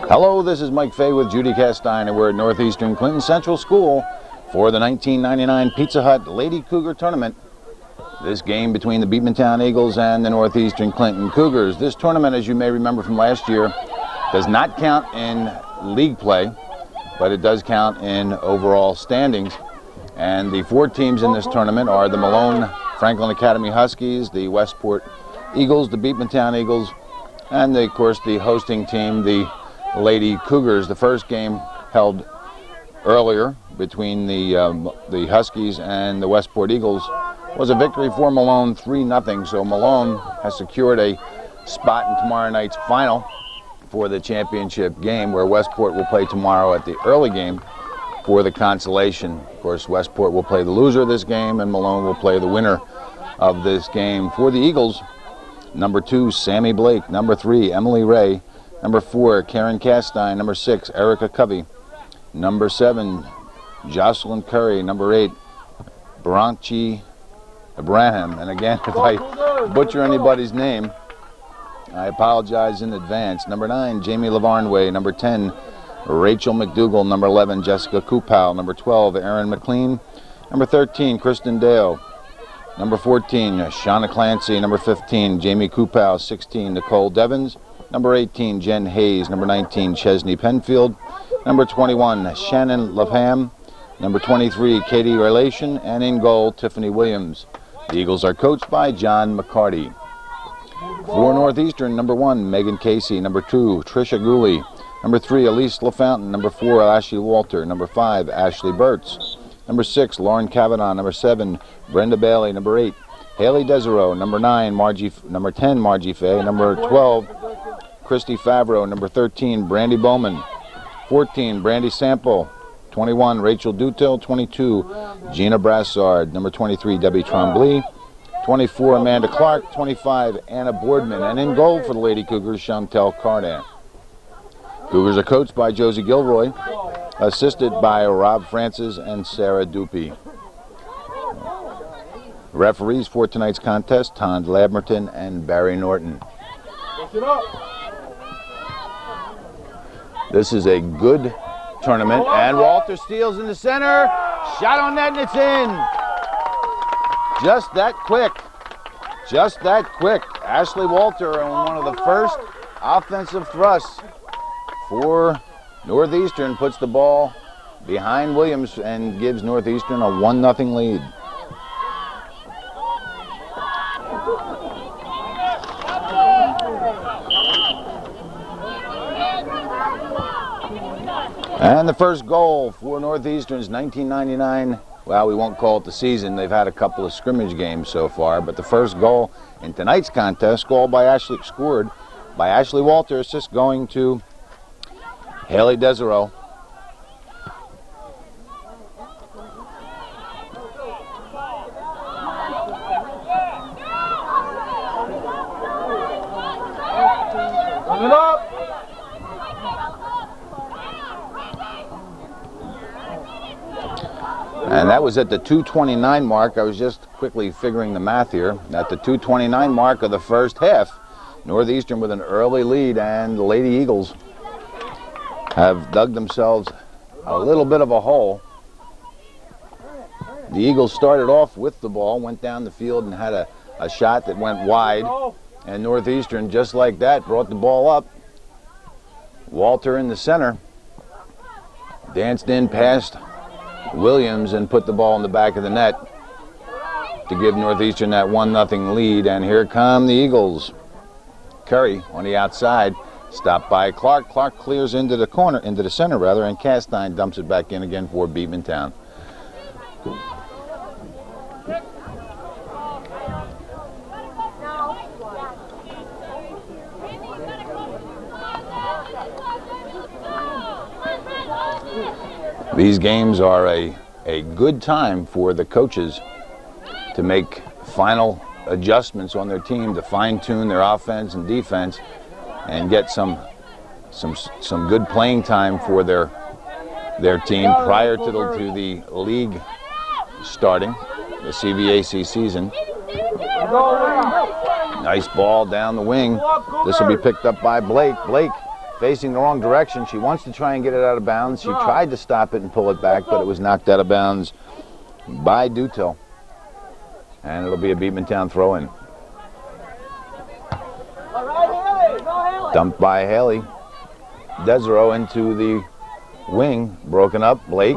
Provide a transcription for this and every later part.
Hello, this is Mike Fay with Judy Castine, and we're at Northeastern Clinton Central School for the 1999 Pizza Hut Lady Cougar Tournament. This game between the Beekmantown Eagles and the Northeastern Clinton Cougars. This tournament, as you may remember from last year, does not count in league play, but it does count in overall standings. And the four teams in this tournament are the Malone Franklin Academy Huskies, the Westport Eagles, the Beekmantown Eagles, and of course the hosting team, the Lady Cougars. The first game held earlier between the Huskies and the Westport Eagles was a victory for Malone, 3-0. So Malone has secured a spot in tomorrow night's final for the championship game, where Westport will play tomorrow at the early game for the consolation. Of course, Westport will play the loser of this game, and Malone will play the winner of this game. For the Eagles, number 2, Sammy Blake. Number 3, Emily Ray. Number 4, Karen Castine. Number 6, Erica Covey. Number 7, Jocelyn Curry. Number 8, Branchi Abraham. And again, if I butcher anybody's name, I apologize in advance. Number 9, Jamie Lavarnway. Number 10, Rachel McDougall. Number 11, Jessica Kupal. Number 12, Erin McLean. Number 13, Kristen Dale. Number 14, Shauna Clancy. Number 15, Jamie Kupal. 16, Nicole Devins. Number 18, Jen Hayes. Number 19, Chesney Penfield. Number 21, Shannon Lapham. Number 23, Katie Relation. And in goal, Tiffany Williams. The Eagles are coached by John McCarty. For Northeastern, number 1, Megan Casey. Number 2, Tricia Gooley. Number 3, Elise LaFountain. Number 4, Ashley Walter. Number 5, Ashley Burtz. Number 6, Lauren Cavanaugh. Number 7, Brenda Bailey. Number 8, Haley Desereau. Number 9, Number 10, Margie Fay. Number 12, Christy Favreau. Number 13, Brandy Bowman. 14, Brandy Sample. 21, Rachel Dutil. 22, Gina Brassard. Number 23, Debbie Trombley. 24, Amanda Clark. 25, Anna Boardman. And in goal for the Lady Cougars, Chantel Cardan. Cougars are coached by Josie Gilroy, assisted by Rob Francis and Sarah Dupie. Referees for tonight's contest, Tond Lamberton and Barry Norton. This is a good tournament, and Walter steals in the center. Shot on net, and it's in. Just that quick. Just that quick. Ashley Walter on one of the first offensive thrusts for Northeastern puts the ball behind Williams and gives Northeastern a 1-0 lead. And the first goal for Northeastern's 1999, well, we won't call it the season. They've had a couple of scrimmage games so far, but the first goal in tonight's contest, scored by Ashley Walter, assist going to Haley Desereau. Coming up. And that was at the 2:29 mark. I was just quickly figuring the math here. At the 2:29 mark of the first half, Northeastern with an early lead, and the Lady Eagles have dug themselves a little bit of a hole. The Eagles started off with the ball, went down the field and had a shot that went wide, and Northeastern, just like that, brought the ball up. Walter in the center, danced in past Williams and put the ball in the back of the net to give Northeastern that 1-0 lead. And here come the Eagles. Curry on the outside, stopped by Clark. Clark clears into the center, and Castine dumps it back in again for Beekmantown. These games are a good time for the coaches to make final adjustments on their team, to fine-tune their offense and defense and get some good playing time for their team prior to the league starting, the CVAC season. Nice ball down the wing. This will be picked up by Blake. Blake facing the wrong direction. She wants to try and get it out of bounds. She tried to stop it and pull it back, but it was knocked out of bounds by Dutil. And it'll be a Beekmantown throw-in. Dumped by Haley. Desero into the wing, broken up. Blake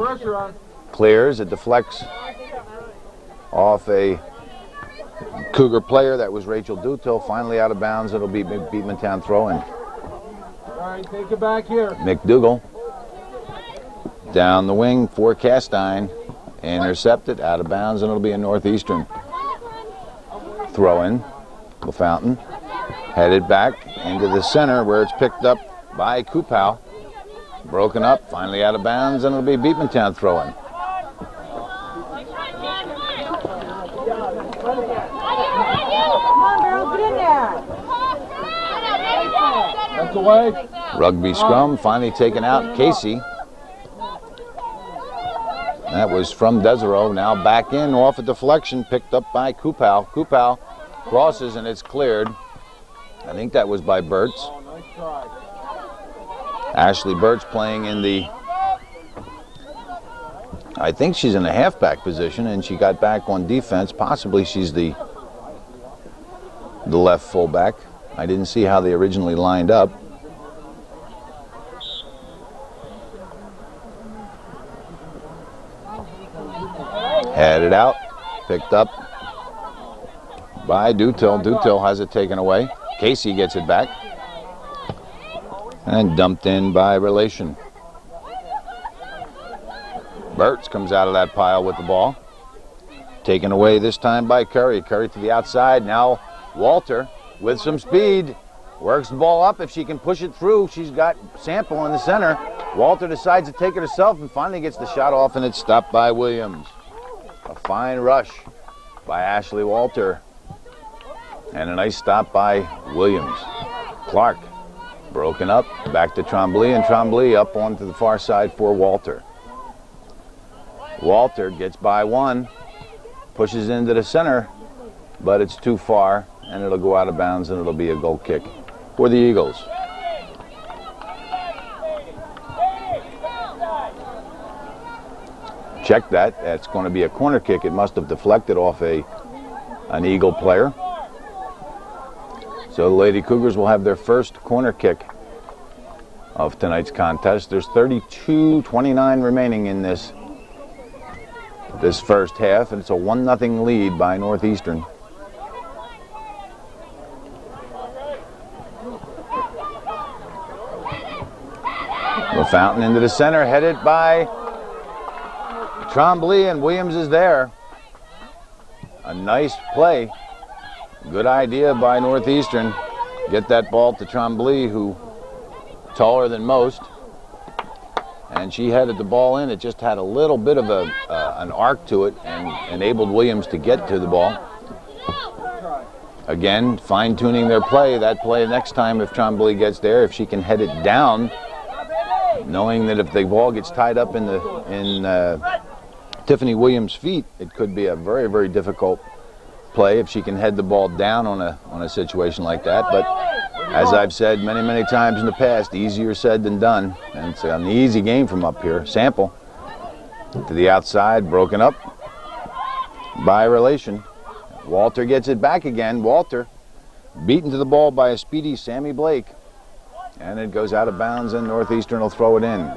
clears, it deflects off a Cougar player. That was Rachel Dutil. Finally out of bounds. It'll be Beekmantown throw-in. All right, take it back here. McDougal down the wing for Castine. Intercepted, out of bounds, and it'll be a Northeastern throw-in. LaFountain headed back into the center where it's picked up by Kupow. Broken up, finally out of bounds, and it'll be Beekmantown throw-in. That's away. Rugby scrum, finally taken out. Casey. That was from Desero. Now back in off a deflection, picked up by Kupow. Kupow crosses and it's cleared. I think that was by Burtz. Oh, nice try. Ashley Burtz playing in the, I think she's in the halfback position, and she got back on defense. Possibly she's the left fullback. I didn't see how they originally lined up. Headed out, picked up by Dutil. Dutil has it taken away. Casey gets it back and dumped in by Relation. Burtz comes out of that pile with the ball. Taken away this time by Curry. Curry to the outside. Now Walter with some speed. Works the ball up. If she can push it through, she's got Sample in the center. Walter decides to take it herself and finally gets the shot off, and it's stopped by Williams. A fine rush by Ashley Walter. And a nice stop by Williams. Clark broken up. Back to Trombley, and Trombley up onto the far side for Walter. Walter gets by one. Pushes into the center, but it's too far, and it'll go out of bounds, and it'll be a goal kick for the Eagles. Check that. That's going to be a corner kick. It must have deflected off an Eagle player. So the Lady Cougars will have their first corner kick of tonight's contest. There's 32-29 remaining in this first half, and it's a 1-0 lead by Northeastern. LaFountain into the center, headed by Trombley, and Williams is there. A nice play. Good idea by Northeastern. Get that ball to Trombley, who taller than most. And she headed the ball in. It just had a little bit of an arc to it and enabled Williams to get to the ball. Again, fine-tuning their play. That play next time, if Trombley gets there, if she can head it down, knowing that if the ball gets tied up in Tiffany Williams' feet, it could be a very, very difficult play if she can head the ball down on a situation like that. But as I've said many, many times in the past, easier said than done. And it's an easy game from up here. Sample to the outside, broken up by Relation. Walter gets it back again. Walter beaten to the ball by a speedy Sammy Blake. And it goes out of bounds, and Northeastern will throw it in.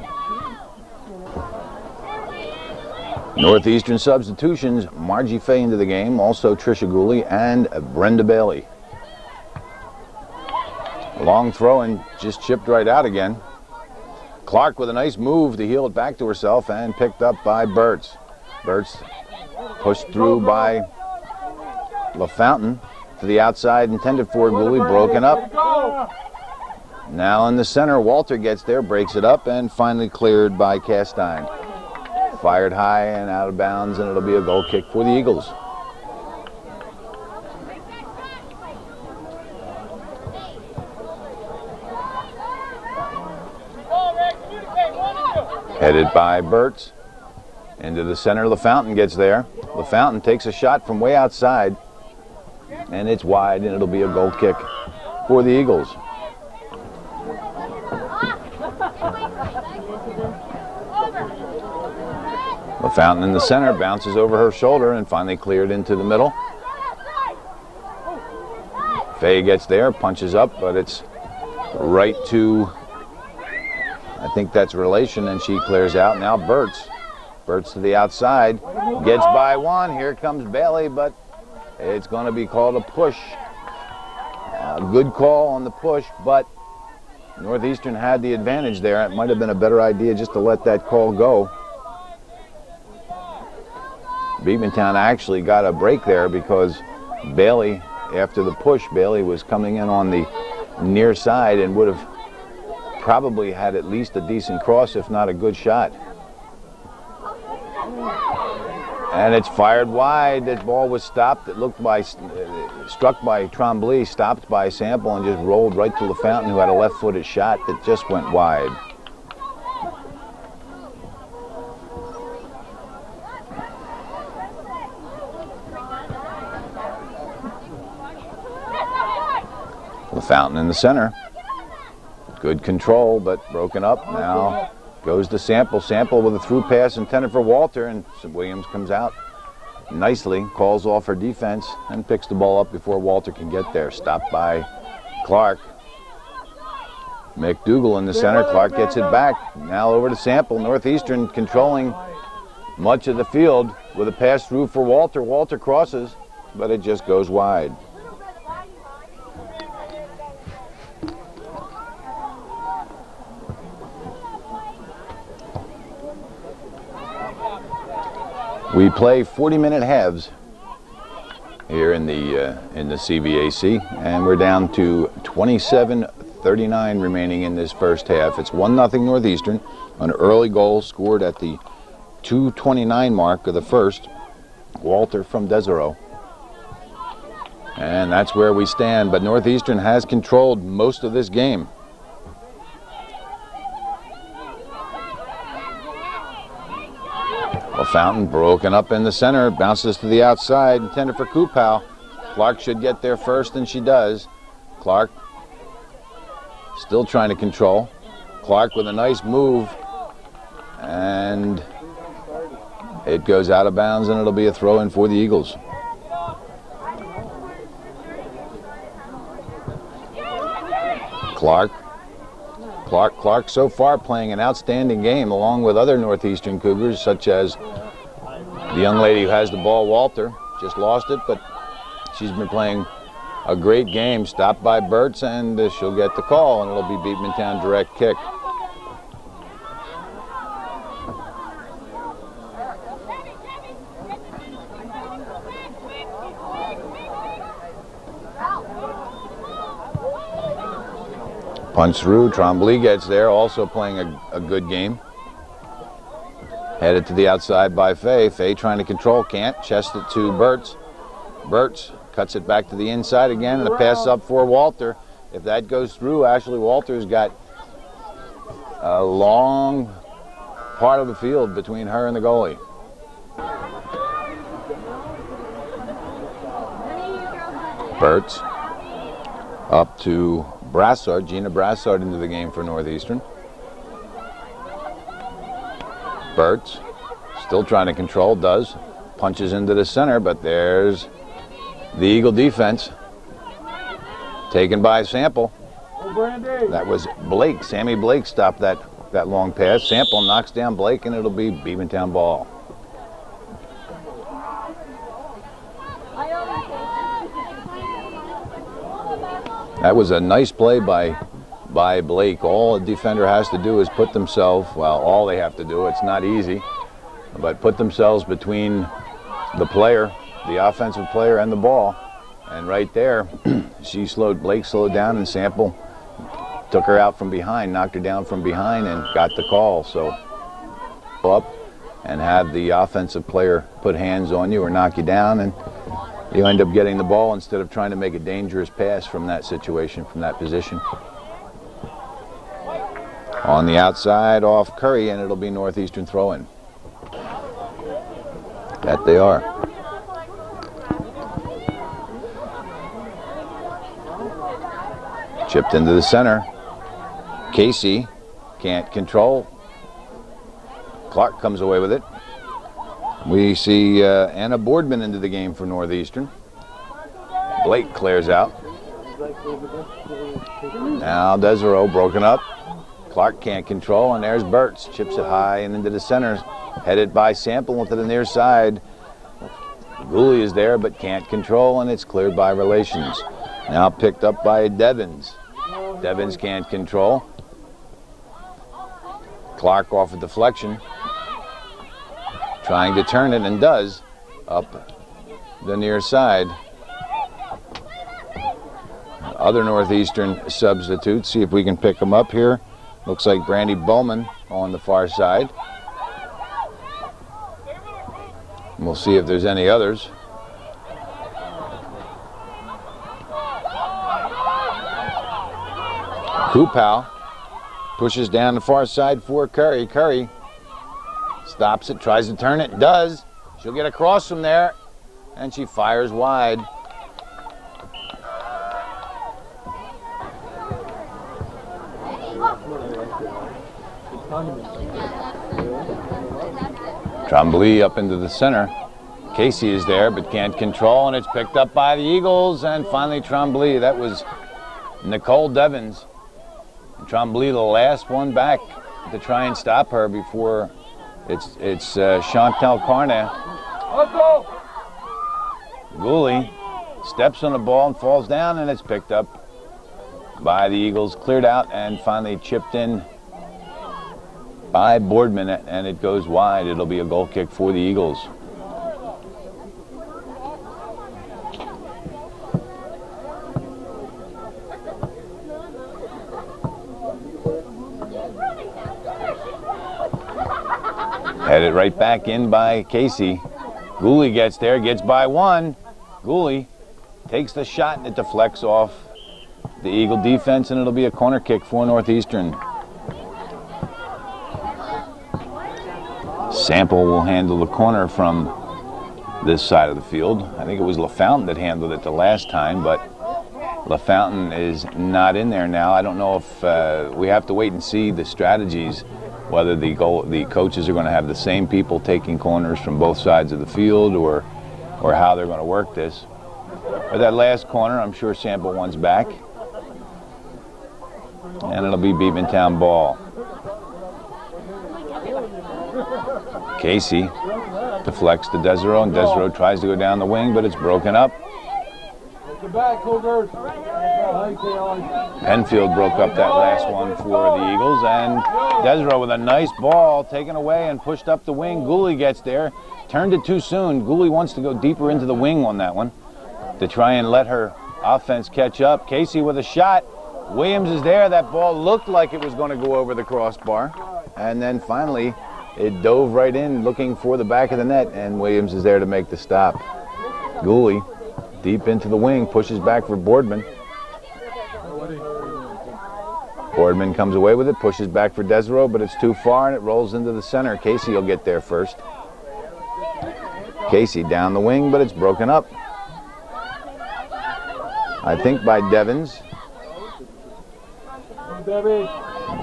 Northeastern substitutions, Margie Fay into the game, also Tricia Gooley and Brenda Bailey. Long throw and just chipped right out again. Clark with a nice move to heel it back to herself and picked up by Burtz. Burtz pushed through by LaFountain to the outside, intended for Gooley, broken up. Now in the center, Walter gets there, breaks it up, and finally cleared by Castine. Fired high and out of bounds, and it'll be a goal kick for the Eagles. Headed by Burtz. Into the center, LaFountain gets there. LaFountain takes a shot from way outside, and it's wide, and it'll be a goal kick for the Eagles. Fountain in the center, bounces over her shoulder and finally cleared into the middle. Faye gets there, punches up, but it's right to, I think that's relation, and she clears out. Now Burtz to the outside, gets by one. Here comes Bailey, but it's going to be called a push. A good call on the push, but Northeastern had the advantage there. It might have been a better idea just to let that call go. Beekmantown actually got a break there because Bailey, after the push, Bailey was coming in on the near side and would have probably had at least a decent cross, if not a good shot. And it's fired wide. That ball was stopped. It looked struck by Trombley, stopped by Sample, and just rolled right to the Fountain, who had a left-footed shot that just went wide. The Fountain in the center. Good control, but broken up. Now goes to Sample. Sample with a through pass intended for Walter, and Williams comes out nicely, calls off her defense, and picks the ball up before Walter can get there. Stopped by Clark. McDougal in the center. Clark gets it back. Now over to Sample. Northeastern controlling much of the field with a pass through for Walter. Walter crosses, but it just goes wide. We play 40-minute halves here in the CVAC, and we're down to 27:39 remaining in this first half. It's 1-0 Northeastern. An early goal scored at the 2:29 mark of the first. Walter from Desero. And that's where we stand, but Northeastern has controlled most of this game. Fountain broken up in the center, bounces to the outside, intended for Kupau. Clark should get there first, and she does. Clark still trying to control. Clark with a nice move, and it goes out of bounds, and it'll be a throw-in for the Eagles. Clark so far playing an outstanding game along with other Northeastern Cougars, such as the young lady who has the ball, Walter. Just lost it, but she's been playing a great game. Stopped by Burtz, and she'll get the call, and it'll be Beekmantown direct kick. Punch through, Trombley gets there, also playing a good game. Headed to the outside by Faye. Faye trying to control, can't. Chest it to Burtz. Burtz cuts it back to the inside again, and a pass up for Walter. If that goes through, Ashley Walter's got a long part of the field between her and the goalie. Burtz up to Brassard, Gina Brassard into the game for Northeastern. Burtz still trying to control, does. Punches into the center, but there's the Eagle defense. Taken by Sample. That was Blake. Sammy Blake stopped that long pass. Sample knocks down Blake, and it'll be Beekmantown ball. That was a nice play by Blake. All a defender has to do is put themselves, well, all they have to do, it's not easy, but put themselves between the player, the offensive player, and the ball. And right there, Blake slowed down, and Sample took her out from behind, knocked her down from behind, and got the call. So up and have the offensive player put hands on you or knock you down, and you end up getting the ball instead of trying to make a dangerous pass from that situation, from that position. On the outside off Curry, and it'll be Northeastern throw-in. That they are. Chipped into the center. Casey can't control. Clark comes away with it. We see Anna Boardman into the game for Northeastern. Blake clears out. Now Desero broken up. Clark can't control, and there's Burtz. Chips it high and into the center. Headed by Sample into the near side. Gooley is there but can't control, and it's cleared by Relations. Now picked up by Devins. Devins can't control. Clark off a deflection. Trying to turn it, and does, up the near side. Other Northeastern substitutes, see if we can pick them up here. Looks like Brandy Bowman on the far side. We'll see if there's any others. Kupow pushes down the far side for Curry. Curry stops it, tries to turn it, does. She'll get across from there, and she fires wide. Trombley up into the center. Casey is there but can't control, and it's picked up by the Eagles, and finally Trombley. That was Nicole Devins. Trombley, the last one back to try and stop her before it's Chantel Carna. Gooley steps on the ball and falls down, and it's picked up by the Eagles, cleared out, and finally chipped in by Boardman, and it goes wide. It'll be a goal kick for the Eagles. Headed right back in by Casey. Gooley gets there, gets by one. Gooley takes the shot, and it deflects off the Eagle defense, and it'll be a corner kick for Northeastern. Sample will handle the corner from this side of the field. I think it was LaFountain that handled it the last time, but LaFountain is not in there now. I don't know if we have to wait and see the strategies, whether the coaches are going to have the same people taking corners from both sides of the field, or how they're going to work this. But that last corner, I'm sure Sample wants back, and it'll be Beekmantown ball. Casey deflects to Desero, and Desero tries to go down the wing, but it's broken up. Penfield broke up that last one for the Eagles, and Desero with a nice ball taken away and pushed up the wing. Gooley gets there, turned it too soon. Gooley wants to go deeper into the wing on that one to try and let her offense catch up. Casey with a shot. Williams is there. That ball looked like it was going to go over the crossbar, and then finally it dove right in looking for the back of the net, and Williams is there to make the stop. Gooley deep into the wing, pushes back for Boardman. Boardman comes away with it, pushes back for Desero, but it's too far, and it rolls into the center. Casey will get there first. Casey down the wing, but it's broken up, I think, by Devins.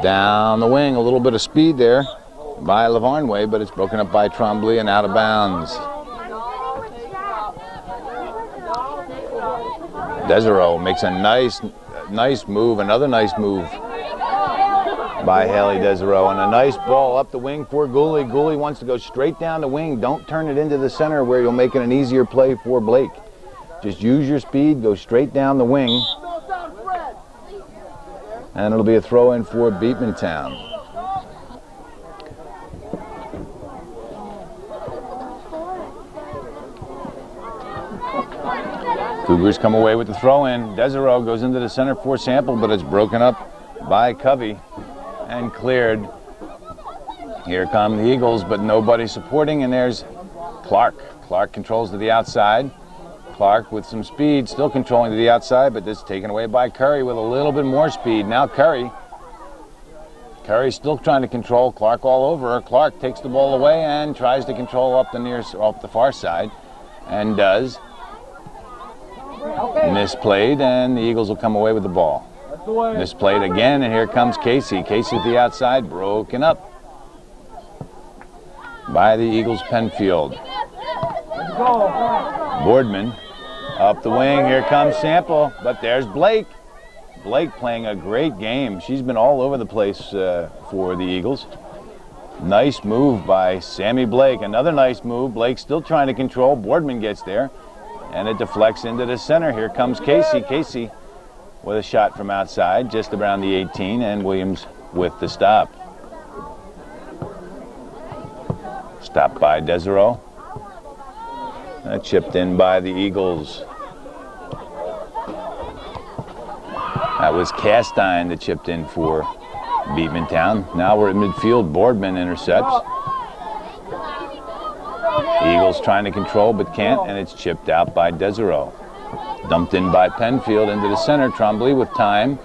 Down the wing, a little bit of speed there by Lavarnway, but it's broken up by Trombley and out of bounds. Desero makes a nice move, another nice move by Haley Desero, and a nice ball up the wing for Gooley. Gooley wants to go straight down the wing. Don't turn it into the center where you'll make it an easier play for Blake. Just use your speed, go straight down the wing, and it'll be a throw in for Beekmantown. Cougars come away with the throw-in. Desero goes into the center for Sample, but it's broken up by Covey and cleared. Here come the Eagles, but nobody supporting, and there's Clark. Clark controls to the outside. Clark with some speed, still controlling to the outside, but this is taken away by Curry with a little bit more speed. Now Curry still trying to control. Clark all over her. Clark takes the ball away and tries to control up the far side, and does. Misplayed, and the Eagles will come away with the ball. That's the way. Misplayed again, and here comes Casey. Casey to the outside, broken up by the Eagles Penfield. Let's go. Boardman up the wing, here comes Sample, but there's Blake. Blake playing a great game. She's been all over the place for the Eagles. Nice move by Sammy Blake. Another nice move. Blake still trying to control. Boardman gets there, and it deflects into the center. Here comes Casey. Casey with a shot from outside, just around the 18, and Williams with the stop. Stopped by Desereau. Chipped in by the Eagles. That was Castine that chipped in for Beekmantown. Now we're at midfield. Boardman intercepts. Eagles trying to control but can't, and it's chipped out by Desereau. Dumped in by Penfield into the center. Trombley with time.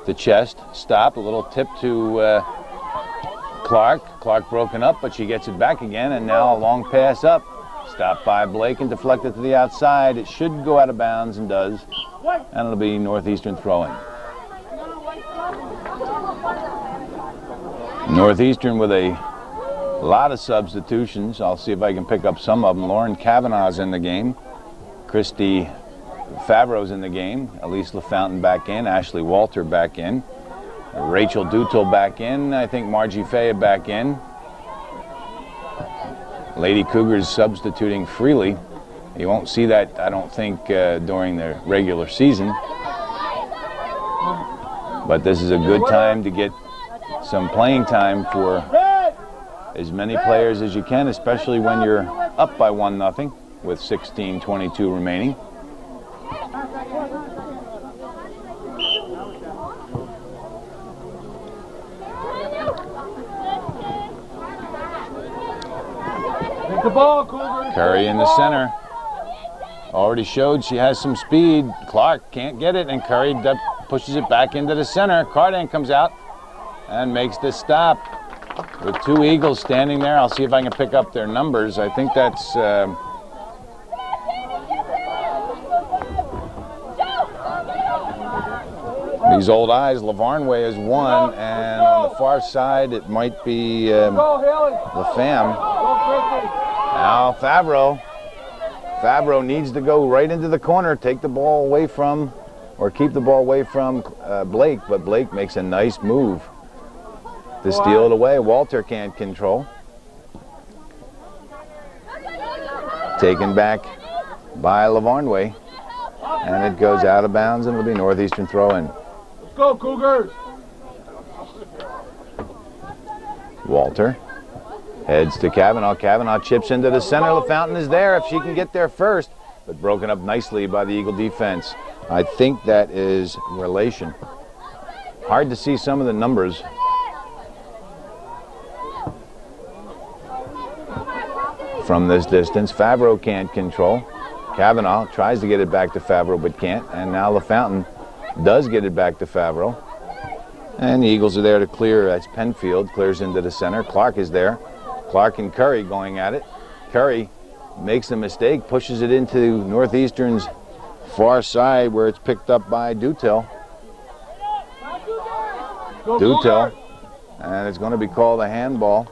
The chest. Stop. A little tip to Clark. Clark broken up, but she gets it back again, and now a long pass up. Stopped by Blake and deflected to the outside. It should go out of bounds and does. And it'll be Northeastern throw-in. Northeastern with a lot of substitutions. I'll see if I can pick up some of them. Lauren Kavanaugh's in the game. Christy Favreau's in the game. Elise LaFountain back in. Ashley Walter back in. Rachel Dutil back in. I think Margie Faya back in. Lady Cougars substituting freely. You won't see that, I don't think, during the regular season. But this is a good time to get some playing time for as many players as you can, especially when you're up by 1-0 with 16:22 remaining. Take the ball, Cougar. Curry in the center. Already showed she has some speed. Clark can't get it, and Curry pushes it back into the center. Cardan comes out and makes the stop. With two Eagles standing there, I'll see if I can pick up their numbers. I think that's these old eyes. Lavarnway is one, and on the far side it might be Go, Haley. LaFam. Go, Christy. Now Favreau. Favreau needs to go right into the corner, take the ball away from, or keep the ball away from Blake, but Blake makes a nice move to steal it away. Walter can't control. Taken back by Lavarnway, and it goes out of bounds, and it'll be Northeastern throw-in. Let's go, Cougars. Walter heads to Kavanaugh. Kavanaugh chips into the center. LaFountain is there if she can get there first, but broken up nicely by the Eagle defense. I think that is relation. Hard to see some of the numbers. From this distance, Favreau can't control. Kavanaugh tries to get it back to Favreau but can't, and now LaFountain does get it back to Favreau. And the Eagles are there to clear. That's Penfield, clears into the center. Clark is there. Clark and Curry going at it. Curry makes a mistake, pushes it into Northeastern's far side where it's picked up by Dutil. Dutil, and it's going to be called a handball.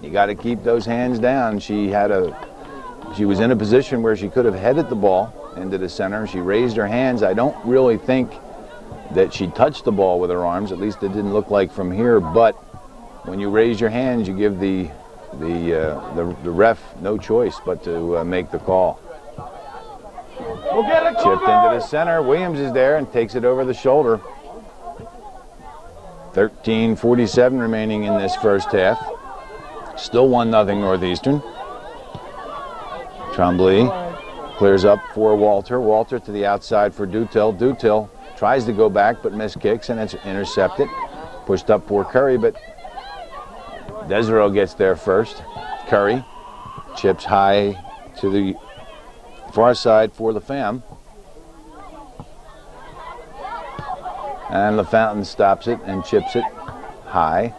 You got to keep those hands down. She was in a position where she could have headed the ball into the center. She raised her hands. I don't really think that she touched the ball with her arms. At least it didn't look like from here. But when you raise your hands, you give the ref no choice but to make the call. We'll get it, Chipped into the center. Williams is there and takes it over the shoulder. 13:47 remaining in this first half. Still 1-0 Northeastern. Trombley clears up for Walter. Walter to the outside for Dutil. Dutil tries to go back but miskicks, and it's intercepted. Pushed up for Curry, but Desereau gets there first. Curry chips high to the far side for LaFam. And LaFountain stops it and chips it high.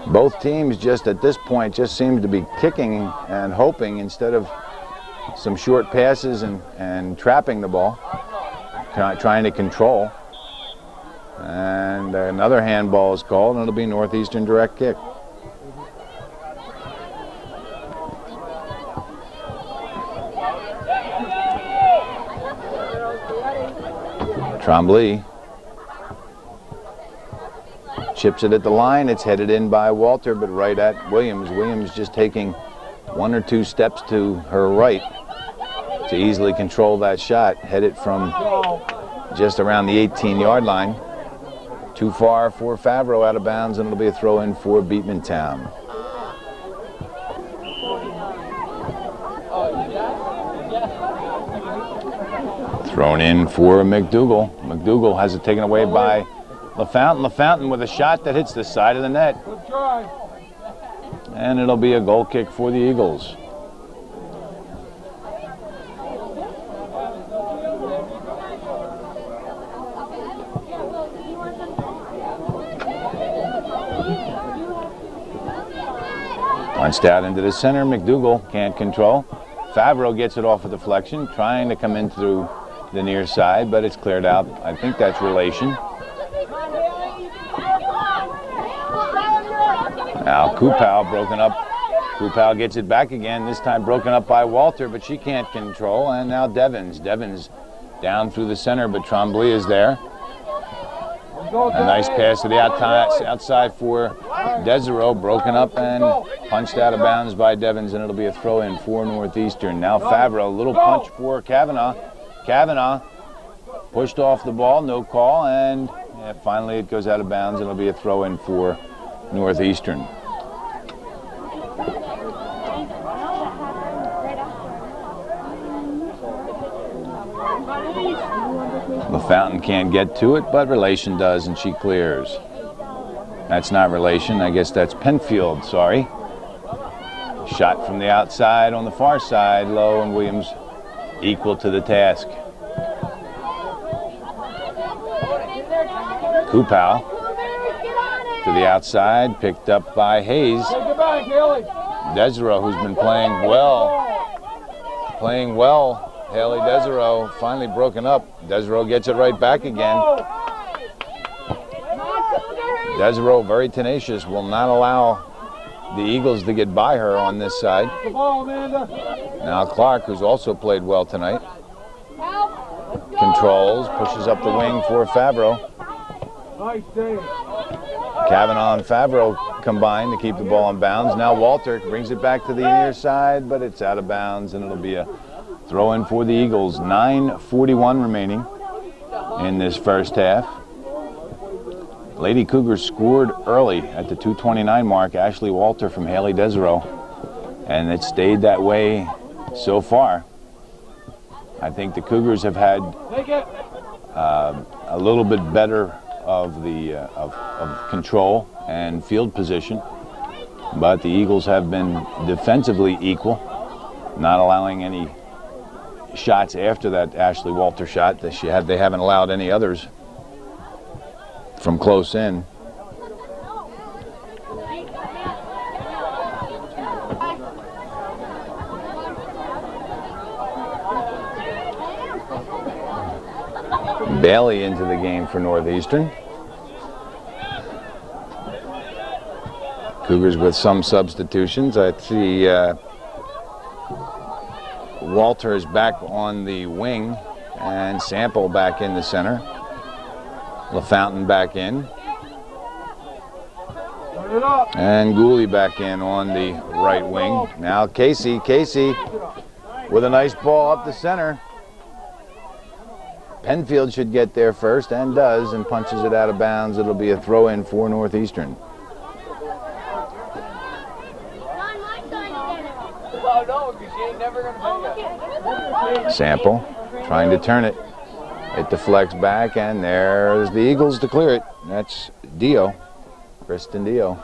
Both teams just at this point just seem to be kicking and hoping instead of some short passes and trapping the ball, trying to control. And another handball is called, and it'll be Northeastern direct kick. Trombley chips it at the line. It's headed in by Walter, but right at Williams. Williams just taking 1 or 2 steps to her right to easily control that shot. Headed from just around the 18-yard line. Too far for Favreau, out of bounds, and it'll be a throw-in for Beekmantown. Thrown in for McDougal. McDougal has it taken away by LaFountain. LaFountain with a shot that hits the side of the net. Good try. And it'll be a goal kick for the Eagles. Punched out into the center. McDougal can't control. Favreau gets it off a deflection, trying to come in through the near side, but it's cleared out. I think that's relation. Now Kupal broken up. Kupal gets it back again, this time broken up by Walter, but she can't control. And now Devins. Devins down through the center, but Trombley is there. A nice pass to the outside for Desereau, broken up and punched out of bounds by Devins, and it'll be a throw-in for Northeastern. Now Favreau, little punch for Kavanaugh. Kavanaugh pushed off the ball, no call, and finally it goes out of bounds, and it'll be a throw-in for Northeastern. LaFountain can't get to it, but Relation does, and she clears. That's not Relation. I guess that's Penfield, sorry. Shot from the outside on the far side, low, and Williams equal to the task. Kupal to the outside, picked up by Hayes. Desereau, who's been playing well. Haley Desereau finally broken up. Desereau gets it right back again. Desereau, very tenacious, will not allow the Eagles to get by her on this side. Now Clark, who's also played well tonight, controls, pushes up the wing for Favreau. Kavanaugh and Favreau combine to keep the ball in bounds. Now Walter brings it back to the near side, but it's out of bounds, and it'll be a throw-in for the Eagles. 9:41 remaining in this first half. Lady Cougars scored early at the 2:29 mark. Ashley Walter from Haley Desereau, and it stayed that way so far. I think the Cougars have had a little bit better of the of control and field position, but the Eagles have been defensively equal, not allowing any shots after that Ashley Walter shot that she had. They haven't allowed any others from close in. Bailey into the game for Northeastern. Cougars with some substitutions. I see Walter is back on the wing, and Sample back in the center. LaFountain back in. And Gooley back in on the right wing. Now Casey with a nice ball up the center. Penfield should get there first, and does, and punches it out of bounds. It'll be a throw-in for Northeastern. Sample trying to turn it. It deflects back, and there's the Eagles to clear it. That's Dio, Kristen Dio.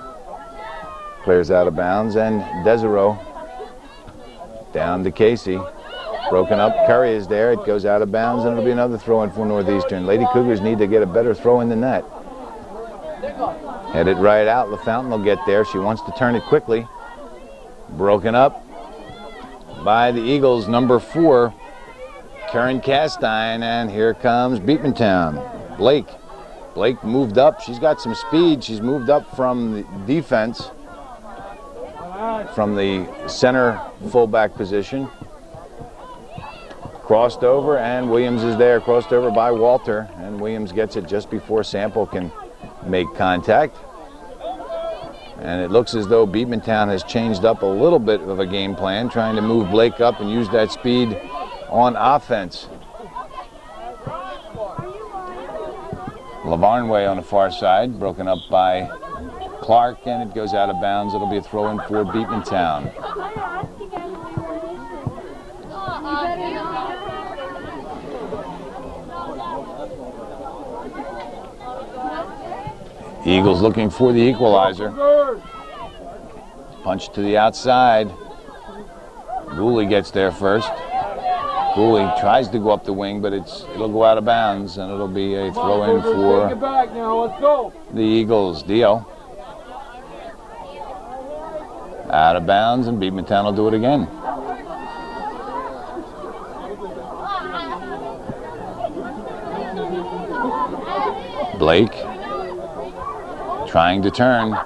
Clears out of bounds, and Desereau down to Casey. Broken up, Curry is there. It goes out of bounds, and it'll be another throw-in for Northeastern. Lady Cougars need to get a better throw in than that. Headed right out. LaFountain will get there. She wants to turn it quickly. Broken up. by the Eagles, number 4, Karen Castine, and here comes Beekmantown. Blake moved up. She's got some speed. She's moved up from the defense, from the center fullback position. Crossed over, and Williams is there. Crossed over by Walter, and Williams gets it just before Sample can make contact. And it looks as though Beekmantown has changed up a little bit of a game plan, trying to move Blake up and use that speed on offense. Lavarnway on the far side, broken up by Clark, and it goes out of bounds. It'll be a throw-in for Beekmantown. Eagles looking for the equalizer. Punch to the outside. Gooley gets there first. Gooley tries to go up the wing, but it'll go out of bounds, and it'll be a throw-in for the Eagles. Dio. Out of bounds, and Beekmantown will do it again. Blake trying to turn.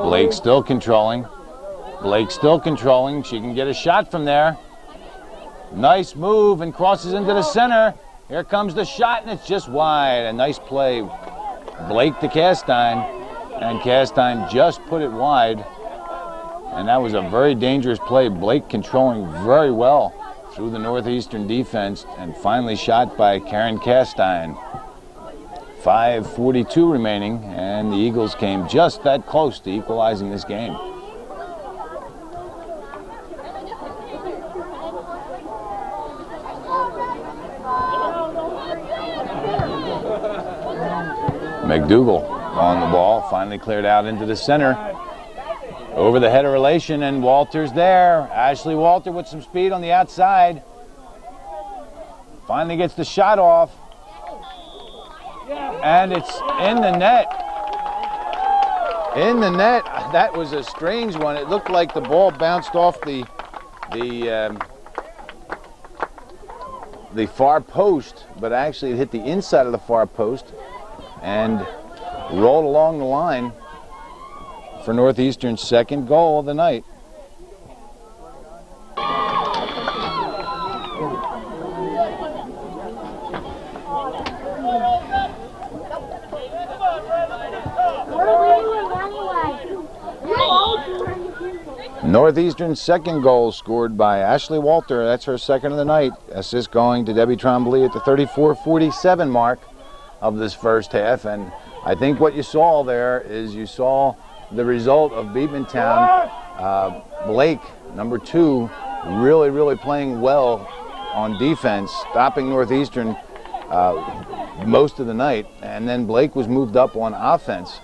Blake still controlling. She can get a shot from there. Nice move and crosses into the center. Here comes the shot, and it's just wide. A nice play. Blake to Castine, and Castine just put it wide. And that was a very dangerous play. Blake controlling very well through the Northeastern defense, and finally shot by Karen Castine. 5:42 remaining, and the Eagles came just that close to equalizing this game. McDougal on the ball, finally cleared out into the center. Over the head of relation, and Walter's there. Ashley Walter with some speed on the outside. Finally gets the shot off. And it's in the net. In the net. That was a strange one. It looked like the ball bounced off the far post, but actually it hit the inside of the far post and rolled along the line for Northeastern's second goal of the night. Northeastern's second goal scored by Ashley Walter. That's her second of the night. Assist going to Debbie Trombley at the 34:47 mark of this first half. And I think what you saw there is you saw the result of Beekmantown. Blake, number 2, really playing well on defense, stopping Northeastern most of the night. And then Blake was moved up on offense.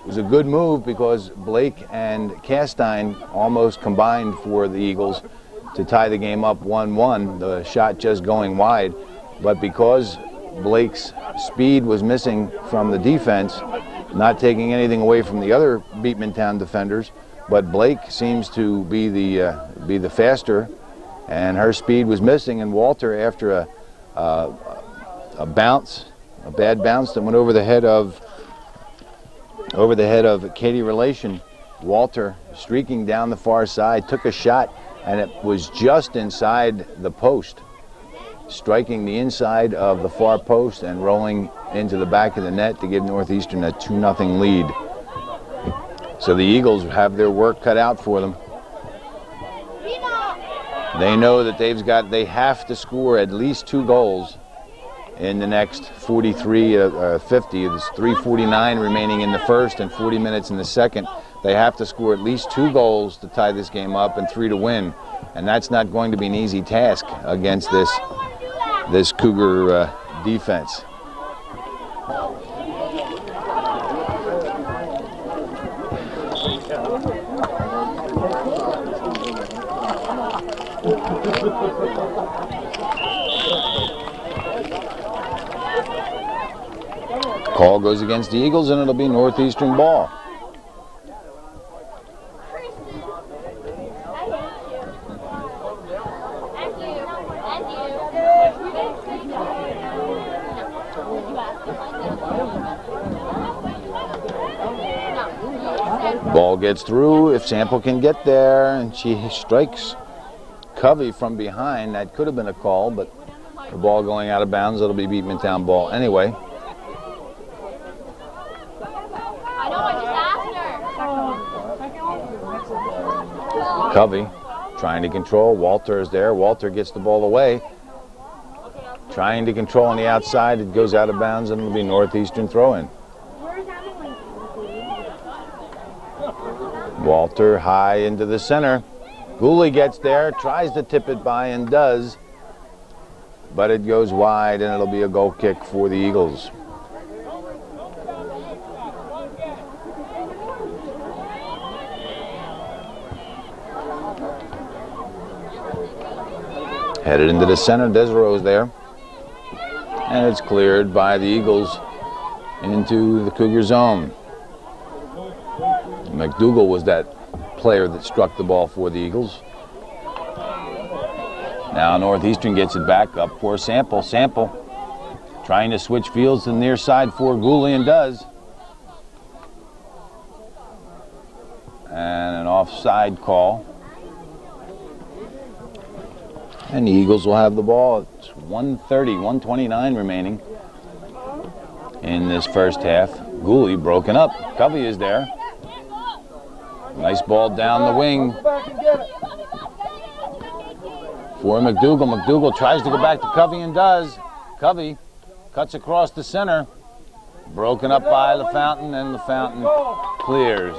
It was a good move because Blake and Castine almost combined for the Eagles to tie the game up 1-1. The shot just going wide. But because Blake's speed was missing from the defense, not taking anything away from the other Beekmantown defenders, but Blake seems to be the faster, and her speed was missing. And Walter, after a bounce, a bad bounce that went over the head of Katie Relation, Walter, streaking down the far side, took a shot, and it was just inside the post, striking the inside of the far post and rolling into the back of the net to give Northeastern a 2-0 lead. So the Eagles have their work cut out for them. They know that they have to score at least 2 goals in the next 50. There's 3:49 remaining in the first and 40 minutes in the second. They have to score at least 2 goals to tie this game up and 3 to win. And that's not going to be an easy task against this Cougar defense. Call goes against the Eagles, and it'll be Northeastern ball. Ball gets through if Sample can get there, and she strikes Covey from behind. That could have been a call, but the ball going out of bounds, it'll be Beekmantown ball anyway. I know, I just asked her. Covey trying to control. Walter is there. Walter gets the ball away. Trying to control on the outside. It goes out of bounds, and it'll be Northeastern throw-in. Walter high into the center. Gooley gets there, tries to tip it by, and does. But it goes wide, and it'll be a goal kick for the Eagles. Headed into the center, Desereau's there. And it's cleared by the Eagles into the Cougar zone. McDougal was that player that struck the ball for the Eagles. Now Northeastern gets it back up for Sample. Sample trying to switch fields to the near side for Gooley, and does. And an offside call. And the Eagles will have the ball. It's 129 remaining in this first half. Gooley broken up. Covey is there. Nice ball down the wing for McDougal. McDougal tries to go back to Covey, and does. Covey cuts across the center. Broken up by LaFountain, and LaFountain clears.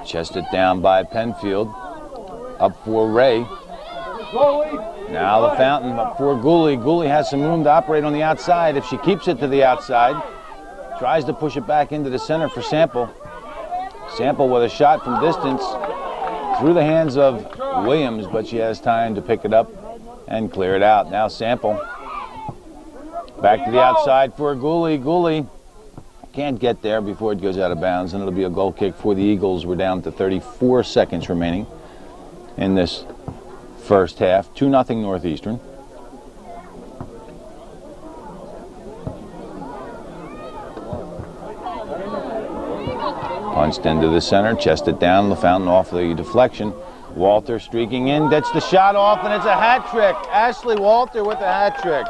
Chested down by Penfield. Up for Ray. Now LaFountain up for Gooley. Gooley has some room to operate on the outside. If she keeps it to the outside, tries to push it back into the center for Sample. Sample with a shot from distance through the hands of Williams, but she has time to pick it up and clear it out. Now Sample back to the outside for Gooley. Gooley can't get there before it goes out of bounds, and it'll be a goal kick for the Eagles. We're down to 34 seconds remaining in this first half. 2-0 Northeastern. Punched into the center, chested down, LaFountain off the deflection. Walter streaking in, gets the shot off, and it's a hat trick. Ashley Walter with a hat trick.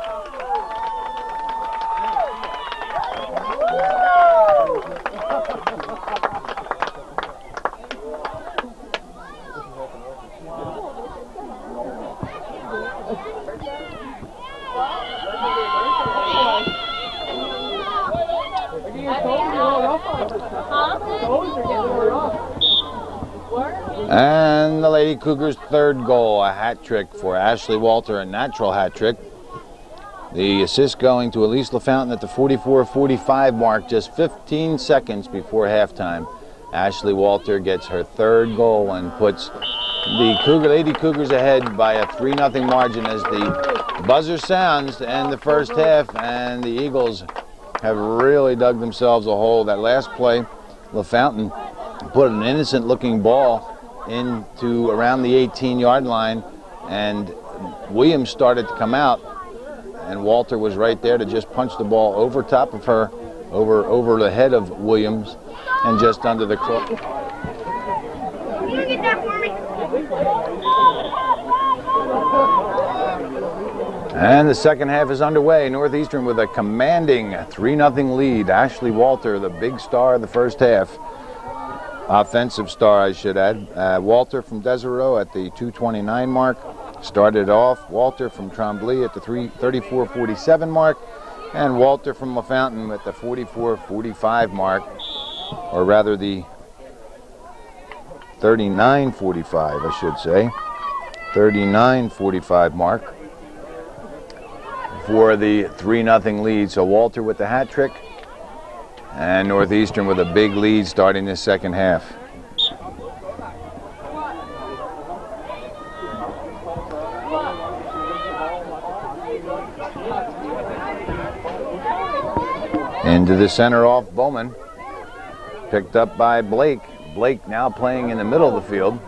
And the Lady Cougars' third goal, a hat trick for Ashley Walter, a natural hat trick. The assist going to Elise LaFountain at the 44-45 mark, just 15 seconds before halftime. Ashley Walter gets her third goal and puts the Lady Cougars ahead by a 3-0 margin as the buzzer sounds to end the first half, and the Eagles have really dug themselves a hole. That last play, LaFountain put an innocent-looking ball into around the 18-yard line, and Williams started to come out, and Walter was right there to just punch the ball over top of her, over the head of Williams, and just under the cross. Can you get that for me? And the second half is underway. Northeastern with a commanding 3-0 lead. Ashley Walter, the big star of the first half. Offensive star, I should add. Walter from Desereau at the 2:29 mark. Started off. Walter from Tremblay at the 34:47 mark. And Walter from LaFountain at the 44:45 mark. Or rather the 39:45, I should say. 39:45 mark for the 3-0 lead. So Walter with the hat trick, and Northeastern with a big lead starting this second half. Into the center off Bowman. Picked up by Blake. Blake now playing in the middle of the field.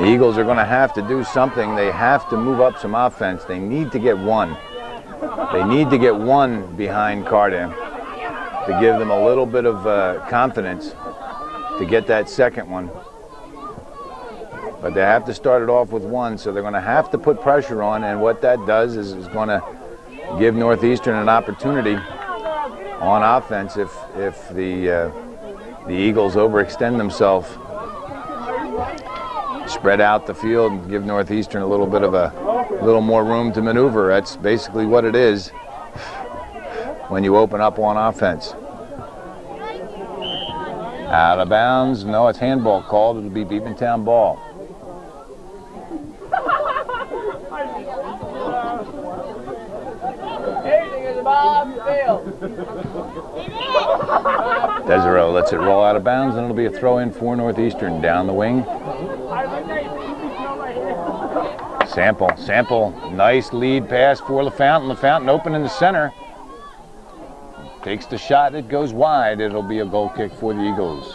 The Eagles are going to have to do something. They have to move up some offense. They need to get one. They need to get one behind Cardam to give them a little bit of confidence to get that second one. But they have to start it off with one, so they're going to have to put pressure on, and what that does is going to give Northeastern an opportunity on offense if the Eagles overextend themselves, spread out the field, and give Northeastern a little bit of a little more room to maneuver. That's basically what it is when you open up on offense. Out of bounds. No, it's handball called. It'll be Beekmantown ball. Desero lets it roll out of bounds, and it'll be a throw-in for Northeastern. Down the wing. Sample, nice lead pass for LaFountain. LaFountain open in the center. Takes the shot, it goes wide. It'll be a goal kick for the Eagles.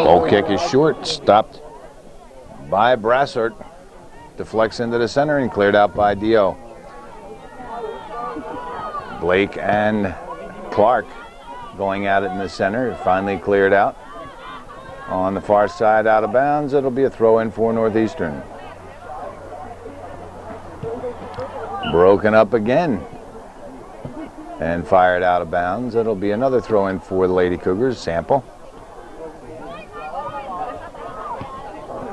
Goal kick is short, stopped by Brassert. Deflects into the center and cleared out by Dio. Blake and Clark going at it in the center. Finally cleared out. On the far side, out of bounds. It'll be a throw-in for Northeastern. Broken up again and fired out of bounds. It'll be another throw-in for the Lady Cougars. Sample.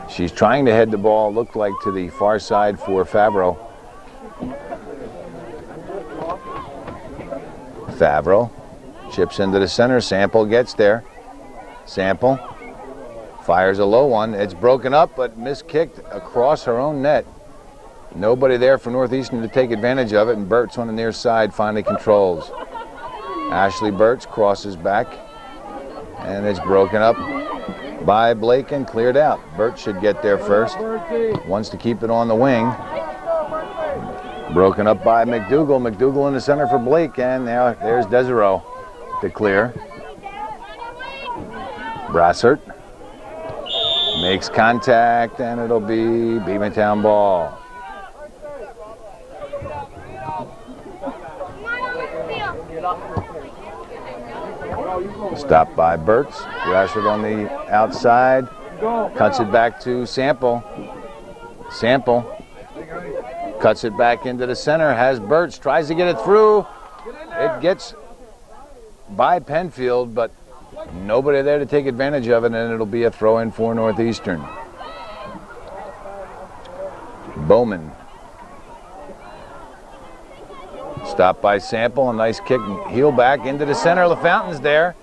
She's trying to head the ball, looked like, to the far side for Favreau. Favreau chips into the center. Sample gets there. Sample fires a low one. It's broken up, but miskicked across her own net. Nobody there for Northeastern to take advantage of it, and Burtz on the near side finally controls. Ashley Burtz crosses back, and it's broken up by Blake and cleared out. Burtz should get there first. Wants to keep it on the wing. Broken up by McDougal. McDougal in the center for Blake, and now there's Desero to clear. Brassert makes contact, and it'll be Beekmantown ball. Stopped by Burtz. Brassert on the outside. Cuts it back to Sample. Sample cuts it back into the center. Has Burtz. Tries to get it through. It gets by Penfield, but nobody there to take advantage of it, and it'll be a throw-in for Northeastern. Bowman. Stopped by Sample. A nice kick. Heel back into the center. LaFountain's there.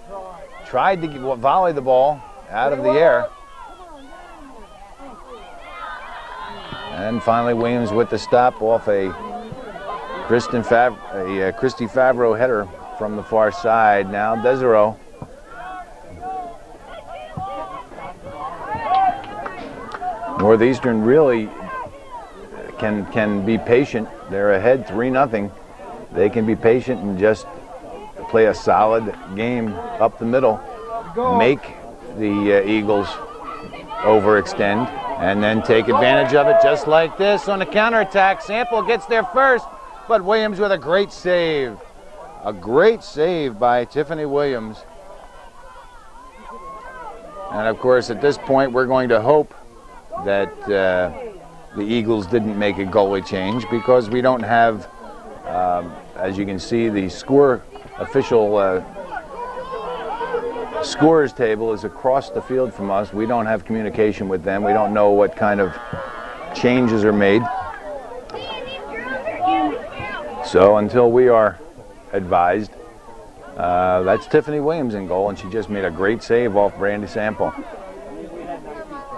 Tried to volley the ball out of the air. And finally Williams with the stop off a Christy Favreau header from the far side. Now Desero. Northeastern really can be patient. They're ahead 3-0. They can be patient and just play a solid game up the middle, make the Eagles overextend, and then take advantage of it just like this on the counterattack. Sample gets there first, but Williams with a great save. A great save by Tiffany Williams. And of course, at this point, we're going to hope that the Eagles didn't make a goalie change, because we don't have, as you can see, the official scores table is across the field from us. We don't have communication with them. We don't know what kind of changes are made. So until we are advised, that's Tiffany Williams in goal, and she just made a great save off Brandy Sample.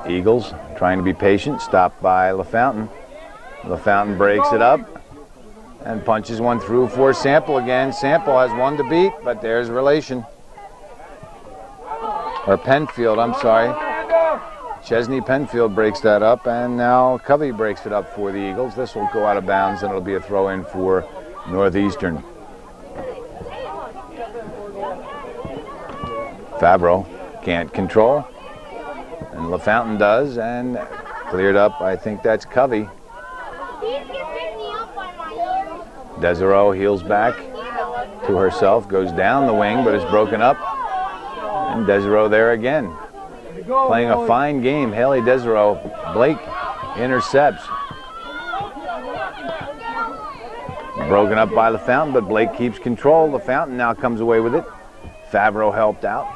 Eagles trying to be patient, stopped by LaFountain. LaFountain breaks it up and punches one through for Sample again. Sample has one to beat, but there's relation. Or Penfield, I'm sorry. Chesney Penfield breaks that up, and now Covey breaks it up for the Eagles. This will go out of bounds, and it'll be a throw-in for Northeastern. Favreau Can't control. And LaFountain does, and cleared up. I think that's Covey. Desereau heels back to herself, goes down the wing, but is broken up. And Desereau there again. Playing a fine game, Haley Desereau. Blake intercepts. Broken up by LaFountain, but Blake keeps control. LaFountain now comes away with it. Favreau helped out.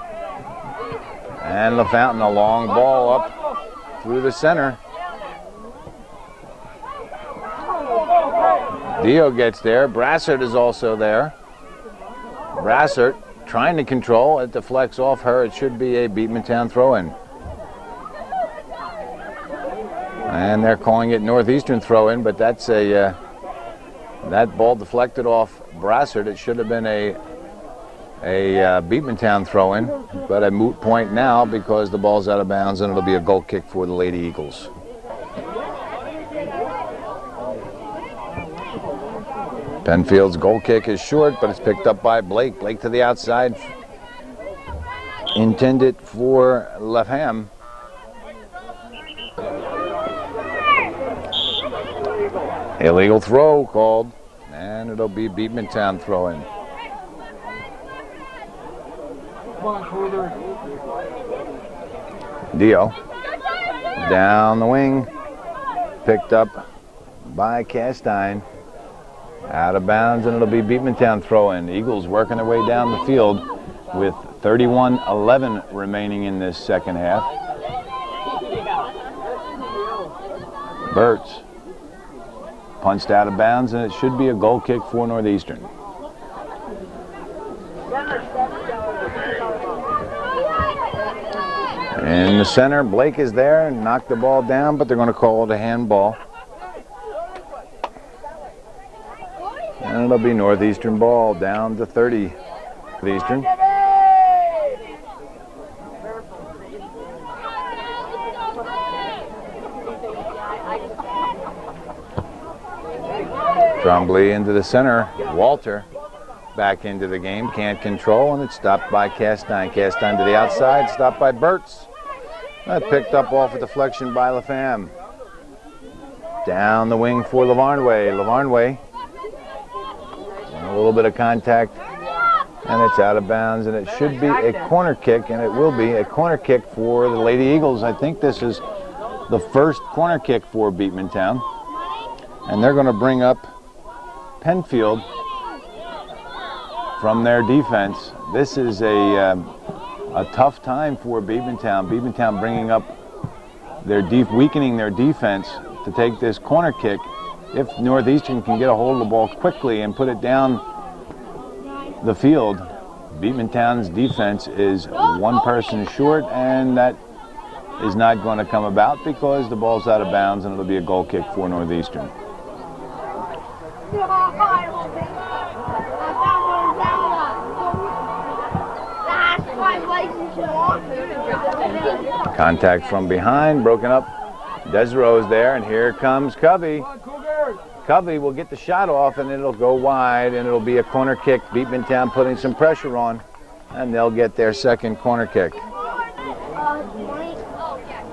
And LaFountain, a long ball up through the center. Dio gets there. Brassard is also there. Brassard trying to control. It deflects off her. It should be a Beekmantown throw-in. And they're calling it Northeastern throw-in, but that's a that ball deflected off Brassard. It should have been a Beekmantown throw-in, but a moot point now because the ball's out of bounds and it'll be a goal kick for the Lady Eagles. Penfield's goal kick is short, but it's picked up by Blake. Blake to the outside. Intended for Lefham. Illegal throw called, and it'll be Beekmantown throw-in. Dio down the wing, picked up by Castine. Out of bounds, and it'll be Beekmantown throw-in. Eagles working their way down the field with 31-11 remaining in this second half. Burt's punched out of bounds, and it should be a goal kick for Northeastern. In the center, Blake is there and knocked the ball down, but they're going to call it a handball. And it'll be Northeastern ball down to 30. Northeastern. Trombley into the center. Walter back into the game. Can't control, and it's stopped by Castine. Castine to the outside. Stopped by Burt's. That picked up off a deflection by Lefham. Down the wing for Lavarnway. Lavarnway. A little bit of contact, and it's out of bounds, and it should be a corner kick, and it will be a corner kick for the Lady Eagles. I think this is the first corner kick for Beekmantown, and they're going to bring up Penfield from their defense. This is a tough time for Beekmantown. Beekmantown bringing up weakening their defense to take this corner kick. If Northeastern can get a hold of the ball quickly and put it down the field, Beekmantown's defense is one person short, and that is not going to come about because the ball's out of bounds, and it'll be a goal kick for Northeastern. Contact from behind, broken up. Desereau is there, and here comes Covey. Covey will get the shot off, and it'll go wide, and it'll be a corner kick. Beekmantown putting some pressure on, and they'll get their second corner kick.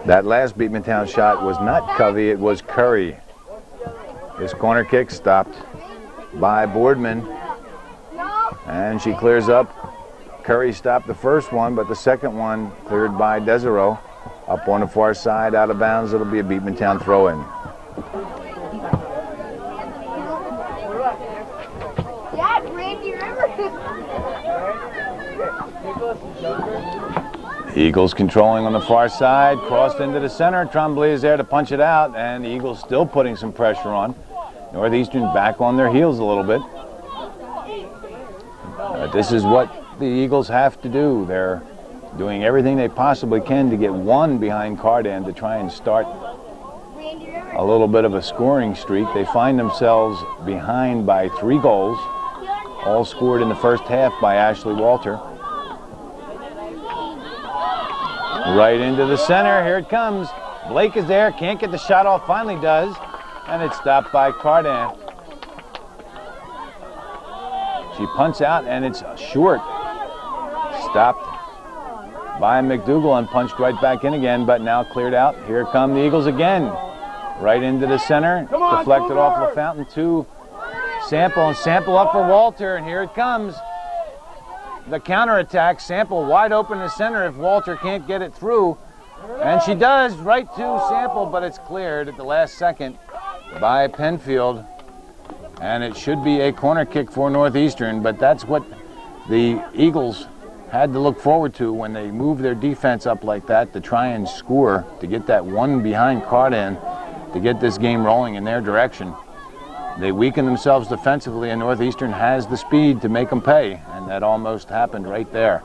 That last Beekmantown shot was not Covey, it was Curry. This corner kick stopped by Boardman, and she clears up. Curry stopped the first one, but the second one cleared by Desereau. Up on the far side, out of bounds, it'll be a Beekmantown throw-in. Eagles controlling on the far side, crossed into the center. Trombley is there to punch it out, and the Eagles still putting some pressure on. Northeastern back on their heels a little bit. This is what the Eagles have to do. They're doing everything they possibly can to get one behind Cardan to try and start a little bit of a scoring streak. They find themselves behind by 3 goals, all scored in the first half by Ashley Walter. Right into the center, here it comes. Blake is there, can't get the shot off, finally does, and it's stopped by Cardan. She punts out, and it's short. Stopped by McDougal and punched right back in again, but now cleared out. Here come the Eagles again. Right into the center, Come on, deflected off Cougar! LaFountain to Sample, and Sample up for Walter, and here it comes. The counterattack. Sample wide open in the center if Walter can't get it through. And she does, right to Sample, but it's cleared at the last second by Penfield. And it should be a corner kick for Northeastern, but that's what the Eagles had to look forward to when they moved their defense up like that, to try and score, to get that one behind Cardan, to get this game rolling in their direction. They weakened themselves defensively, and Northeastern has the speed to make them pay, and that almost happened right there.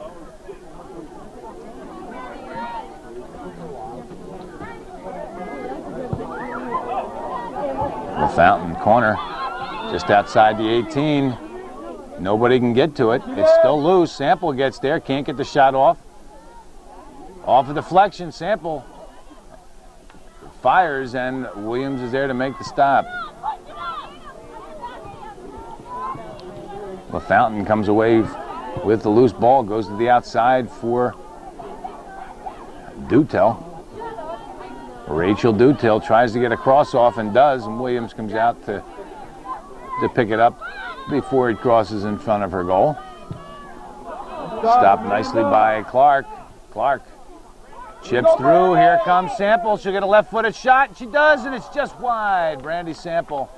LaFountain corner, just outside the 18. Nobody can get to it. It's still loose. Sample gets there, can't get the shot off. Off a deflection, Sample fires, and Williams is there to make the stop. LaFountain comes away with the loose ball, goes to the outside for Dutel. Rachel Dutel tries to get a cross off and does, and Williams comes out to pick it up before it crosses in front of her goal. Stopped nicely by Clark. Clark chips through. Here comes Sample. She'll get a left-footed shot. She does, and it's just wide. Brandy Sample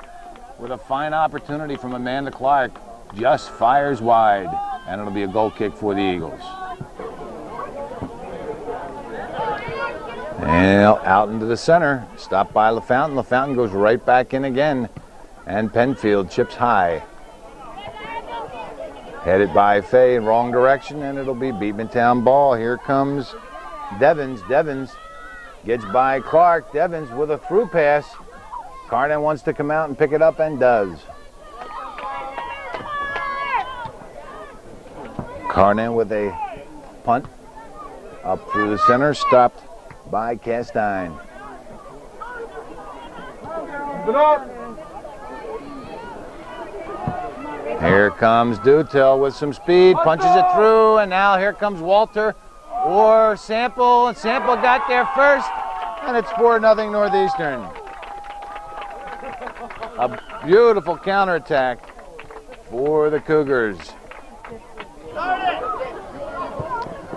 with a fine opportunity from Amanda Clark. Just fires wide, and it'll be a goal kick for the Eagles. And out into the center, stopped by LaFountain. LaFountain goes right back in again, and Penfield chips high. Headed by Fay in wrong direction, and it'll be Beekmantown ball. Here comes Devins. Devins gets by Clark. Devins with a through pass. Carnan wants to come out and pick it up, and does. Carnan with a punt up through the center, stopped by Castine. Here comes Dutel with some speed, punches it through, and now here comes Walter or Sample, and Sample got there first, and it's 4-0 Northeastern. A beautiful counterattack for the Cougars.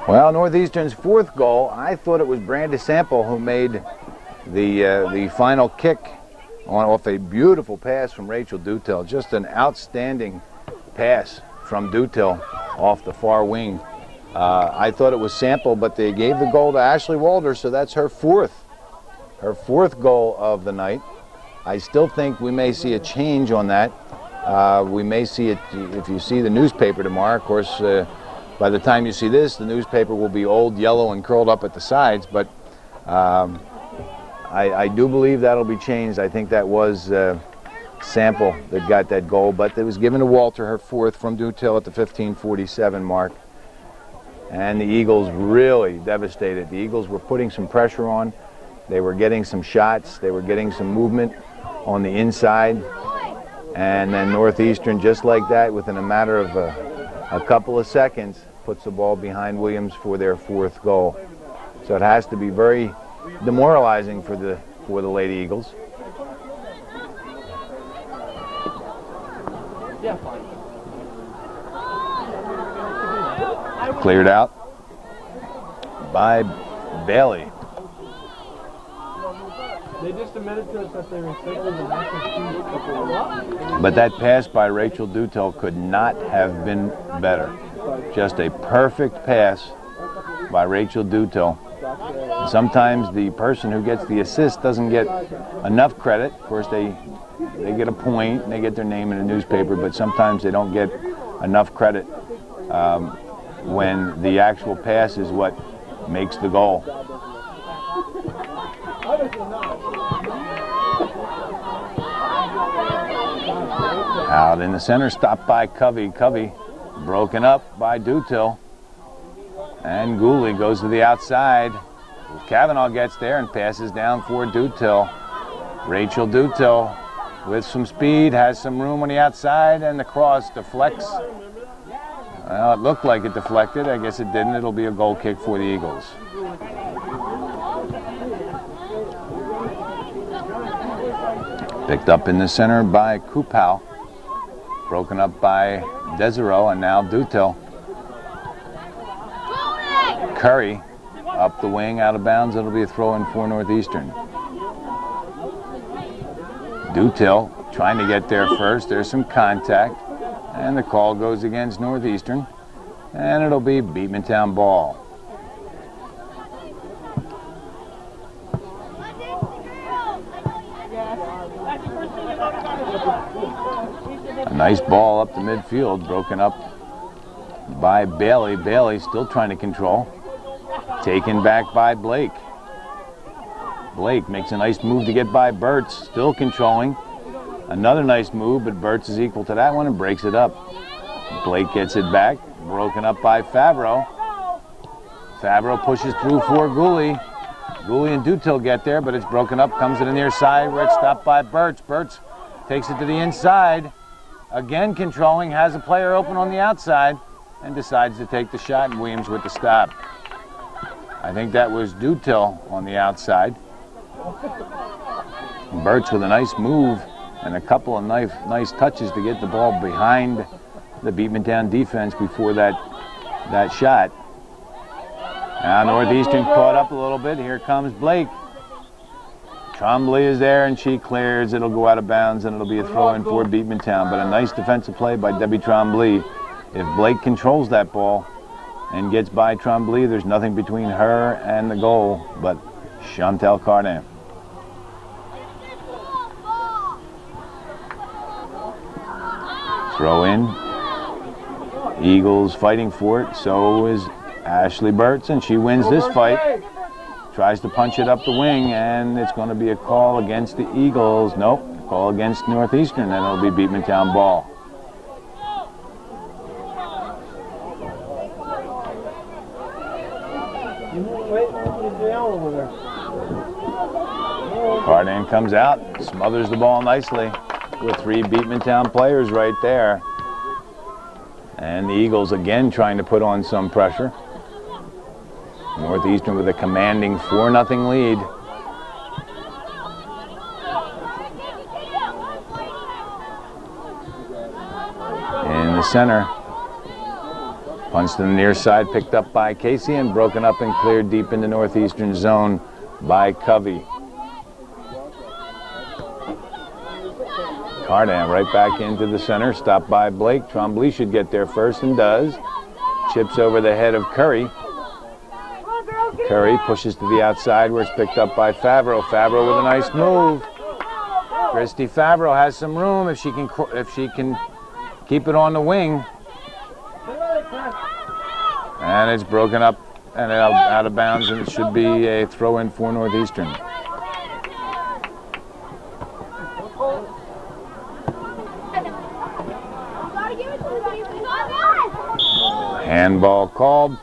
Well, Northeastern's fourth goal, I thought it was Brandy Sample who made the final kick off a beautiful pass from Rachel Dutel. Just an outstanding pass from Dutel off the far wing. I thought it was Sample, but they gave the goal to Ashley Walder, so that's her fourth goal of the night. I still think we may see a change on that. We may see it if you see the newspaper tomorrow. Of course, by the time you see this, the newspaper will be old, yellow, and curled up at the sides, but I do believe that'll be changed. I think that was Sample that got that goal, but it was given to Walter, her fourth, from Dutel at the 15:47 mark. And the Eagles really devastated. The Eagles were putting some pressure on. They were getting some shots. They were getting some movement on the inside. And then Northeastern, just like that, within a matter of a couple of seconds, puts the ball behind Williams for their fourth goal. So it has to be very demoralizing for the Lady Eagles. Cleared out by Bailey. They just admitted to us that they were expecting the national. But that pass by Rachel Dutel could not have been better. Just a perfect pass by Rachel Dutel. Sometimes the person who gets the assist doesn't get enough credit. Of course, they get a point, and they get their name in the newspaper, but sometimes they don't get enough credit when the actual pass is what makes the goal. Out in the center, stopped by Covey. Covey broken up by Dutel. And Gooley goes to the outside. Kavanaugh gets there and passes down for Dutel. Rachel Dutel with some speed, has some room on the outside, and the cross deflects Well, it looked like it deflected. I guess it didn't. It'll be a goal kick for the Eagles. Picked up in the center by Kupal. Broken up by Desiro, and now Dutil. Curry up the wing, out of bounds. It'll be a throw-in for Northeastern. Dutil trying to get there first. There's some contact, and the call goes against Northeastern, and it'll be Beekmantown ball. A nice ball up the midfield, broken up by Bailey. Bailey still trying to control. Taken back by Blake. Blake makes a nice move to get by Burtz, still controlling. Another nice move, but Burtz is equal to that one and breaks it up. Blake gets it back, broken up by Favreau. Favreau pushes through for Gooley. Gooley and Dutil get there, but it's broken up, comes to the near side where it's stopped by Burtz. Burtz takes it to the inside. Again controlling, has a player open on the outside, and decides to take the shot, and Williams with the stop. I think that was Dutil on the outside. Burtz with a nice move and a couple of nice touches to get the ball behind the Beekmantown defense before that shot. Now Northeastern caught up a little bit. Here comes Blake. Trombley is there, and she clears. It'll go out of bounds, and it'll be a throw-in for Beekmantown. But a nice defensive play by Debbie Trombley. If Blake controls that ball and gets by Trombley, there's nothing between her and the goal but Chantal Cardin. Throw in. Eagles fighting for it. So is Ashley Burtz, and she wins this fight. Tries to punch it up the wing, and it's going to be a call against the Eagles. Nope, call against Northeastern, and it'll be Beekmantown ball. Cardin comes out, smothers the ball nicely with three Beekmantown players right there. And the Eagles again trying to put on some pressure. Northeastern with a commanding 4-0 lead. In the center. Punch to the near side, picked up by Casey and broken up and cleared deep into Northeastern zone by Covey. Cardin right back into the center, stopped by Blake. Trombley should get there first and does. Chips over the head of Curry. Curry pushes to the outside where it's picked up by Favreau. Favreau with a nice move. Christy Favreau has some room if she can keep it on the wing. And it's broken up and out of bounds, and it should be a throw-in for Northeastern. Handball called.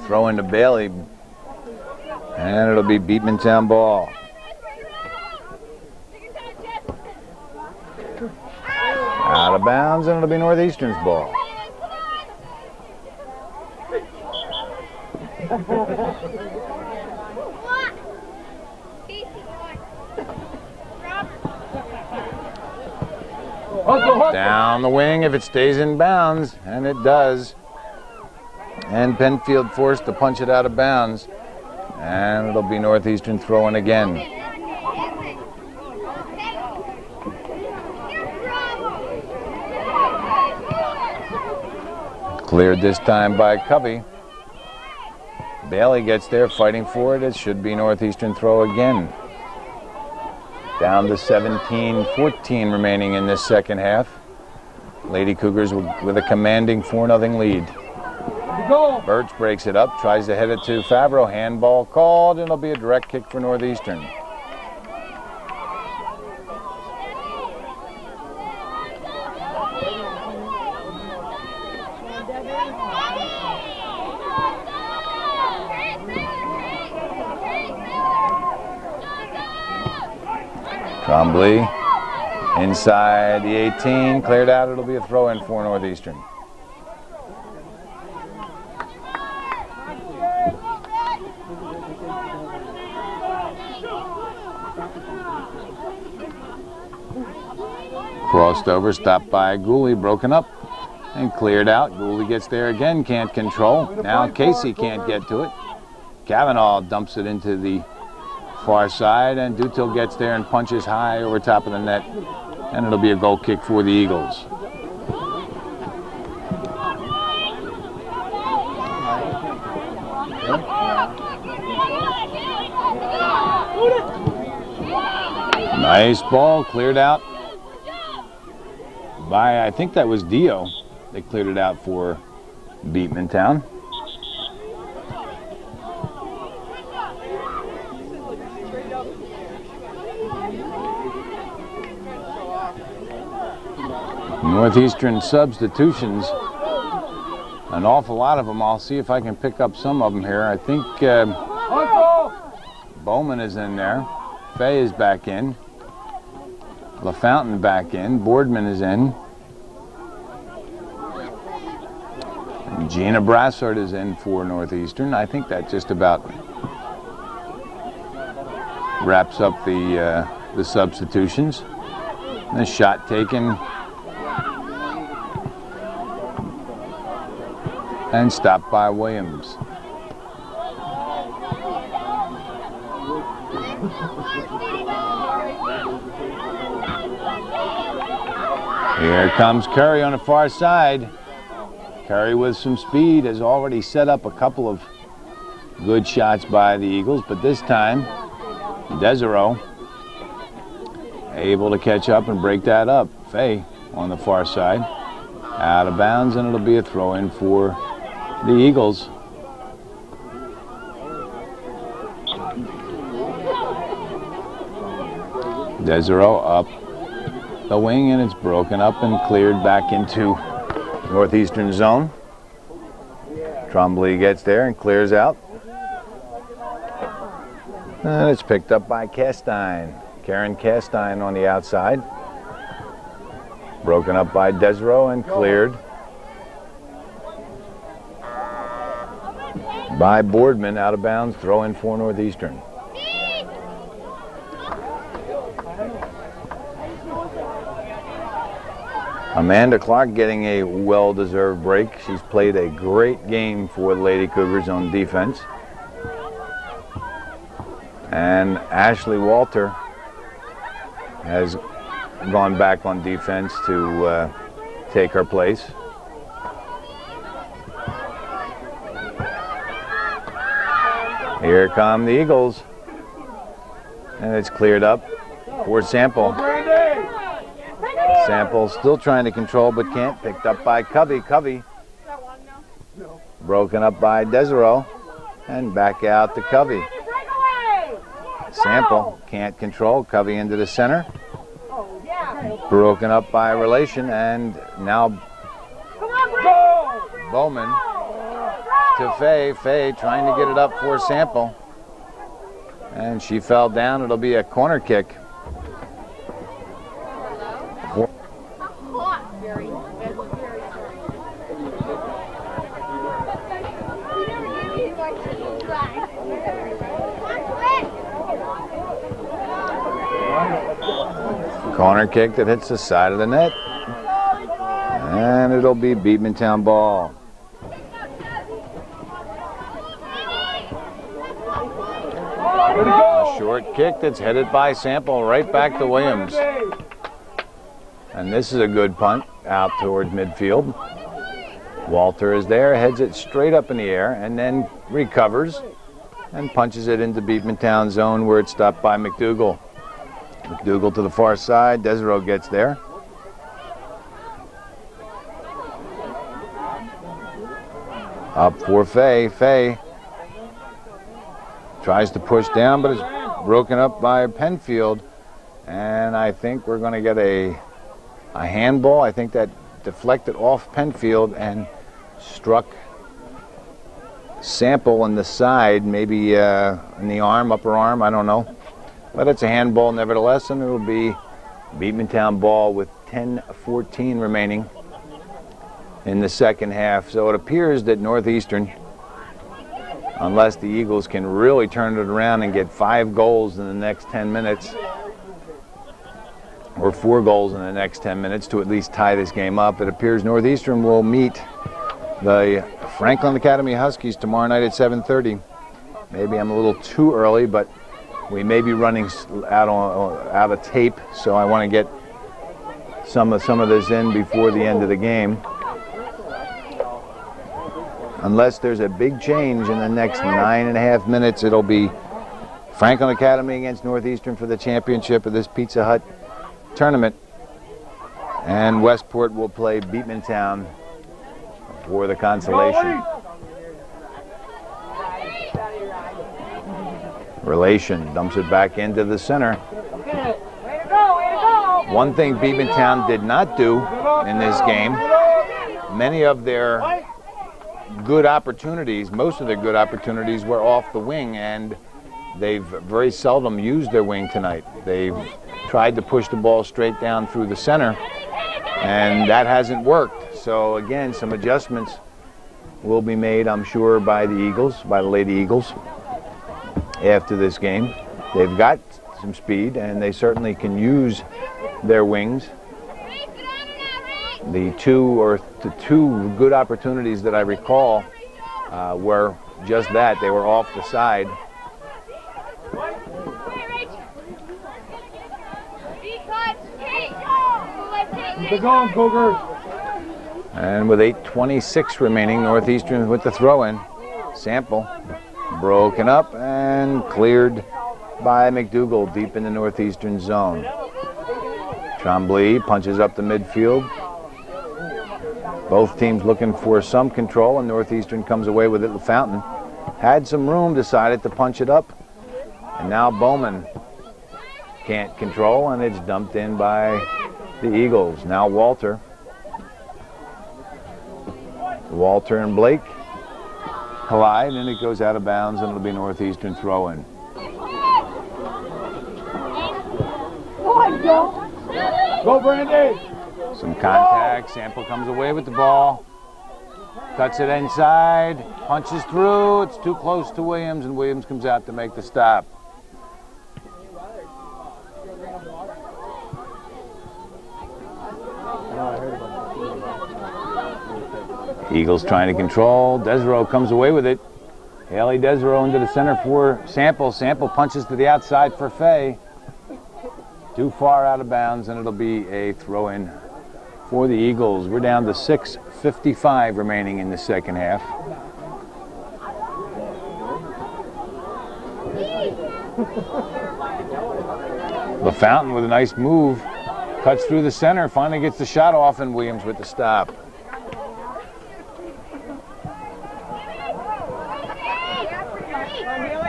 Throw into Bailey. And it'll be Beekmantown ball. Out of bounds, and it'll be Northeastern's ball. Down the wing if it stays in bounds, and it does. And Penfield forced to punch it out of bounds. And it'll be Northeastern throwing again. Cleared this time by Covey. Bailey gets there fighting for it. It should be Northeastern throw again. Down to 17-14 remaining in this second half. Lady Cougars with a commanding 4-0 lead. Burtz breaks it up, tries to head it to Favreau. Handball called, and it'll be a direct kick for Northeastern. Trombley inside the 18, cleared out. It'll be a throw-in for Northeastern. Crossed over, stopped by Gooley, broken up, and cleared out. Gooley gets there again, can't control. Now Casey can't get to it. Kavanaugh dumps it into the far side, and Dutil gets there and punches high over top of the net, and it'll be a goal kick for the Eagles. Nice ball, cleared out by, I think that was Dio. They cleared it out for Beekmantown. Northeastern substitutions, an awful lot of them. I'll see if I can pick up some of them here. I think Bowman is in there. Fay is back in. LaFountain back in. Boardman is in. And Gina Brassard is in for Northeastern. I think that just about wraps up the substitutions. The shot taken and stopped by Williams. Here comes Curry on the far side. Curry with some speed has already set up a couple of good shots by the Eagles, but this time Desiro able to catch up and break that up. Fay on the far side, out of bounds, and it'll be a throw-in for the Eagles. Desiro up the wing, and it's broken up and cleared back into Northeastern zone. Trombley gets there and clears out. And it's picked up by Castine. Karen Castine on the outside. Broken up by Desiro and cleared by Boardman, out of bounds, throw in for Northeastern. Amanda Clark getting a well-deserved break. She's played a great game for the Lady Cougars on defense. And Ashley Walter has gone back on defense to take her place. Here come the Eagles. And it's cleared up for Sample. Sample still trying to control but can't. Picked up by Covey. Covey broken up by Desiro and back out to Covey. Sample can't control. Covey into the center. Broken up by Relation, and now Bowman to Fay. Fay trying to get it up for Sample, and she fell down. It'll be a corner kick. Corner kick that hits the side of the net. And it'll be Beekmantown ball. A short kick that's headed by Sample right back to Williams. And this is a good punt out towards midfield. Walter is there, heads it straight up in the air, and then recovers and punches it into Beekmantown zone where it's stopped by McDougal. McDougal to the far side. Desiro gets there. Up for Fay. Fay tries to push down, but it's broken up by Penfield. And I think we're going to get a handball. I think that deflected off Penfield and struck Sample in the side, maybe in the arm, upper arm, I don't know. But it's a handball nevertheless, and it'll be Beekmantown ball with 10:14 remaining in the second half. So it appears that Northeastern unless the Eagles can really turn it around and get 5 goals in the next 10 minutes, or 4 goals in the next 10 minutes to at least tie this game up. It appears Northeastern will meet the Franklin Academy Huskies tomorrow night at 7:30. Maybe I'm a little too early, but we may be running out of tape, so I want to get some of this in before the end of the game. Unless there's a big change in the next 9.5 minutes, it'll be Franklin Academy against Northeastern for the championship of this Pizza Hut tournament, and Westport will play Beekmantown for the consolation. Relation dumps it back into the center. One thing Beekmantown did not do in this game, many of their good opportunities, most of their good opportunities were off the wing, and they've very seldom used their wing tonight. They've tried to push the ball straight down through the center, and that hasn't worked. So again, some adjustments will be made, I'm sure, by the Eagles, by the Lady Eagles, after this game. They've got some speed, and they certainly can use their wings. The two good opportunities that I recall were just that. They were off the side. Keep it going, Cougar. And with 8:26 remaining, Northeastern with the throw-in. Sample broken up and cleared by McDougal deep in the Northeastern zone. Tremblay punches up the midfield. Both teams looking for some control, and Northeastern comes away with it. Fountain had some room, decided to punch it up, and now Bowman can't control, and it's dumped in by the Eagles. Now Walter and Blake collide, and it goes out of bounds, and it'll be Northeastern throw-in. Go, Brandy! Some contact. Sample comes away with the ball. Cuts it inside. Punches through. It's too close to Williams, and Williams comes out to make the stop. Eagles trying to control. Desero comes away with it. Haley Desero into the center for Sample. Sample punches to the outside for Fay. Too far out of bounds, and it'll be a throw-in for the Eagles. We're down to 6:55 remaining in the second half. LaFountain with a nice move. Cuts through the center, finally gets the shot off, and Williams with the stop.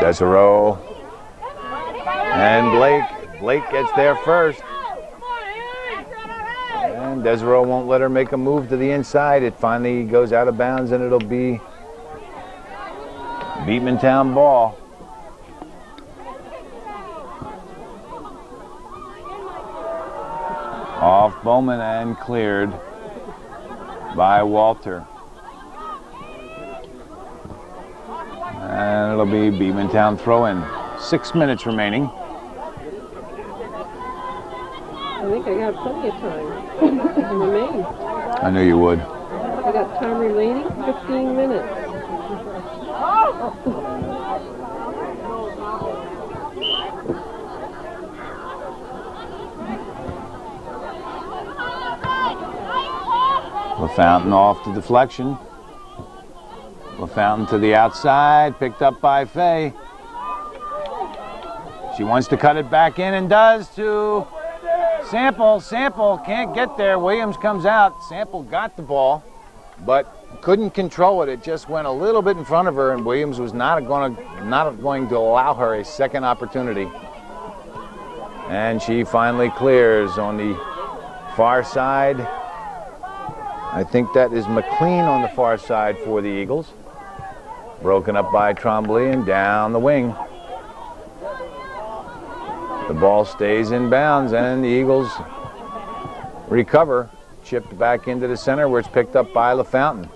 Desero and Blake gets there first. And Desero won't let her make a move to the inside. It finally goes out of bounds, and it'll be Beekmantown ball. Off Bowman and cleared by Walter. And it'll be Beekmantown throw-in. 6 minutes remaining. I think I got plenty of time remaining. I knew you would. I got time remaining, 15 minutes. LaFountain off the deflection. LaFountain to the outside, picked up by Fay. She wants to cut it back in and does to Sample. Sample can't get there. Williams comes out. Sample got the ball, but couldn't control it. It just went a little bit in front of her, and Williams was not going to allow her a second opportunity. And she finally clears on the far side. I think that is McLean on the far side for the Eagles. Broken up by Tremblay and down the wing. The ball stays in bounds, and the Eagles recover. Chipped back into the center where it's picked up by LaFountain.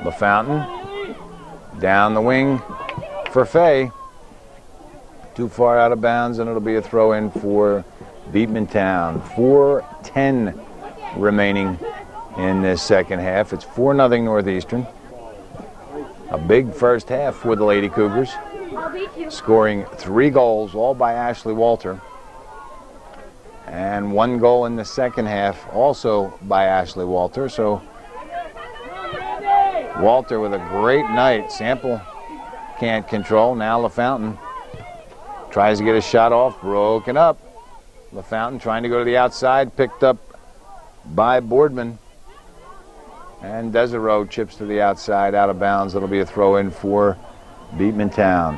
LaFountain Down the wing for Fay. Too far out of bounds, and it'll be a throw in for Beekmantown. 4:10 remaining in this second half. It's 4-0 Northeastern. A big first half for the Lady Cougars, scoring 3 goals, all by Ashley Walter. And 1 goal in the second half, also by Ashley Walter. So Walter with a great night. Sample can't control. Now LaFountain tries to get a shot off, broken up. LaFountain trying to go to the outside, picked up by Boardman. And Desiree chips to the outside, out of bounds. It'll be a throw in for Beekmantown.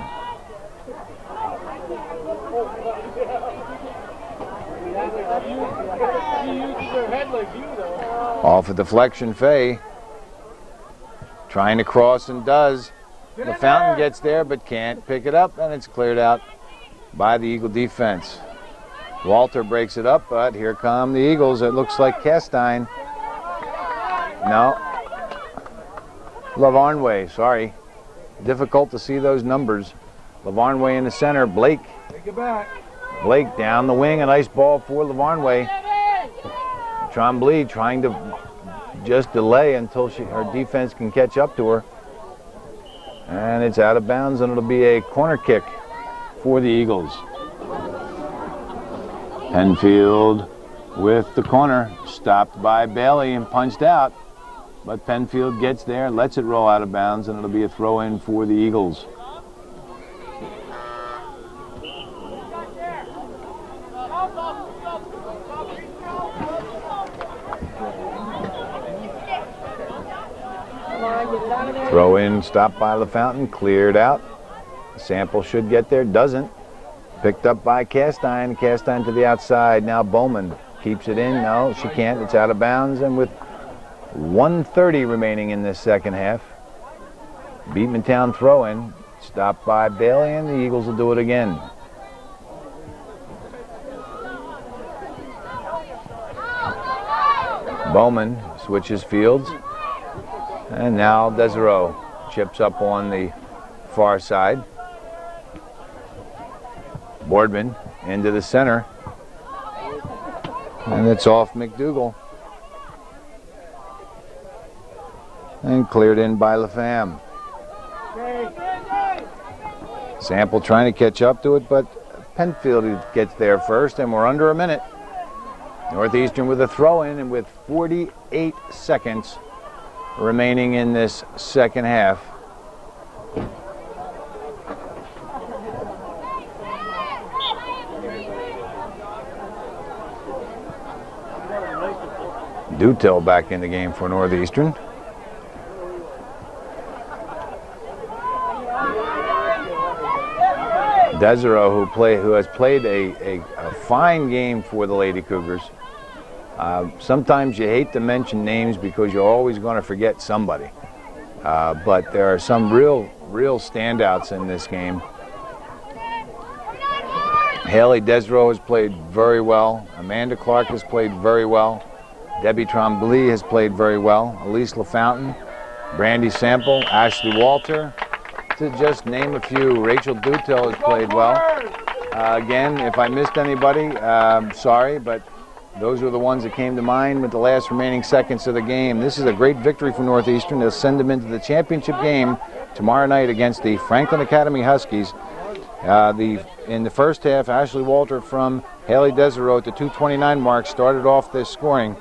Off a deflection, Fay. Trying to cross and does. LaFountain gets there but can't pick it up, and it's cleared out by the Eagle defense. Walter breaks it up, but here come the Eagles. It looks like Castine. No. Lavarnway, sorry. Difficult to see those numbers. Lavarnway in the center. Blake. Take it back. Blake down the wing. A nice ball for Lavarnway. Tremblay trying to just delay until her defense can catch up to her. And it's out of bounds, and it'll be a corner kick for the Eagles. Penfield with the corner, stopped by Bailey and punched out. But Penfield gets there, lets it roll out of bounds, and it'll be a throw in for the Eagles. Throw in, stopped by LaFountain, cleared out. Sample should get there, doesn't. Picked up by Castine. Castine to the outside. Now Bowman keeps it in. No, she can't. It's out of bounds. And with 1:30 remaining in this second half, Beekmantown throw in. Stopped by Bailey, and the Eagles will do it again. Bowman switches fields. And now Desiree chips up on the far side. Boardman into the center. And it's off McDougal. And cleared in by LaFam. Sample trying to catch up to it, but Penfield gets there first, and we're under a minute. Northeastern with a throw in, and with 48 seconds remaining in this second half. Dutel back in the game for Northeastern. Desiree, who has played a fine game for the Lady Cougars. Sometimes you hate to mention names because you're always going to forget somebody. But there are some real standouts in this game. Haley Desiree has played very well. Amanda Clark has played very well. Debbie Tremblay has played very well. Elise LaFountain, Brandy Sample, Ashley Walter, to just name a few. Rachel Dutel has played well. Again, if I missed anybody, sorry, but those were the ones that came to mind with the last remaining seconds of the game. This is a great victory for Northeastern. They'll send them into the championship game tomorrow night against the Franklin Academy Huskies. In the first half, Ashley Walter from Haley Desiree at the 2:29 mark started off this scoring.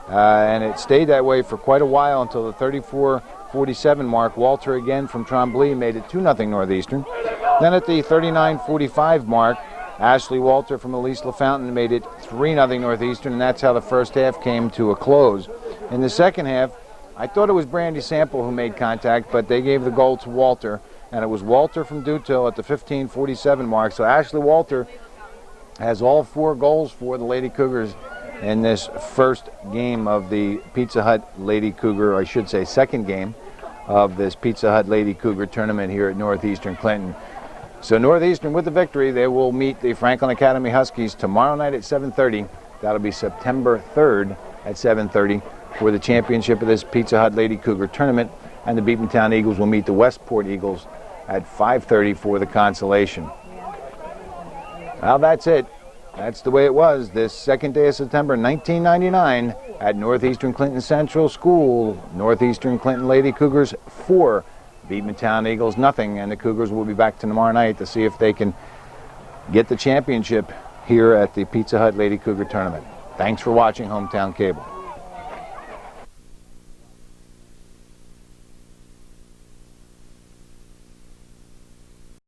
And it stayed that way for quite a while until the 34:47 mark. Walter again from Tremblay made it 2-0 Northeastern. Then at the 39:45 mark, Ashley Walter from Elise LaFountain made it 3-0 Northeastern, and that's how the first half came to a close. In the second half, I thought it was Brandy Sample who made contact, but they gave the goal to Walter, and it was Walter from Dutil at the 15:47 mark. So Ashley Walter has all 4 goals for the Lady Cougars in this first game of the Pizza Hut Lady Cougar, or I should say second game of this Pizza Hut Lady Cougar tournament here at Northeastern Clinton. So Northeastern with the victory, they will meet the Franklin Academy Huskies tomorrow night at 7:30. That'll be September 3rd at 7:30 for the championship of this Pizza Hut Lady Cougar tournament. and the Beekmantown Eagles will meet the Westport Eagles at 5:30 for the consolation. Well, that's it. That's the way it was this second day of September 1999 at Northeastern Clinton Central School. Northeastern Clinton Lady Cougars 4, Beekmantown Eagles nothing, and the Cougars will be back tomorrow night to see if they can get the championship here at the Pizza Hut Lady Cougar Tournament. Thanks for watching Hometown Cable.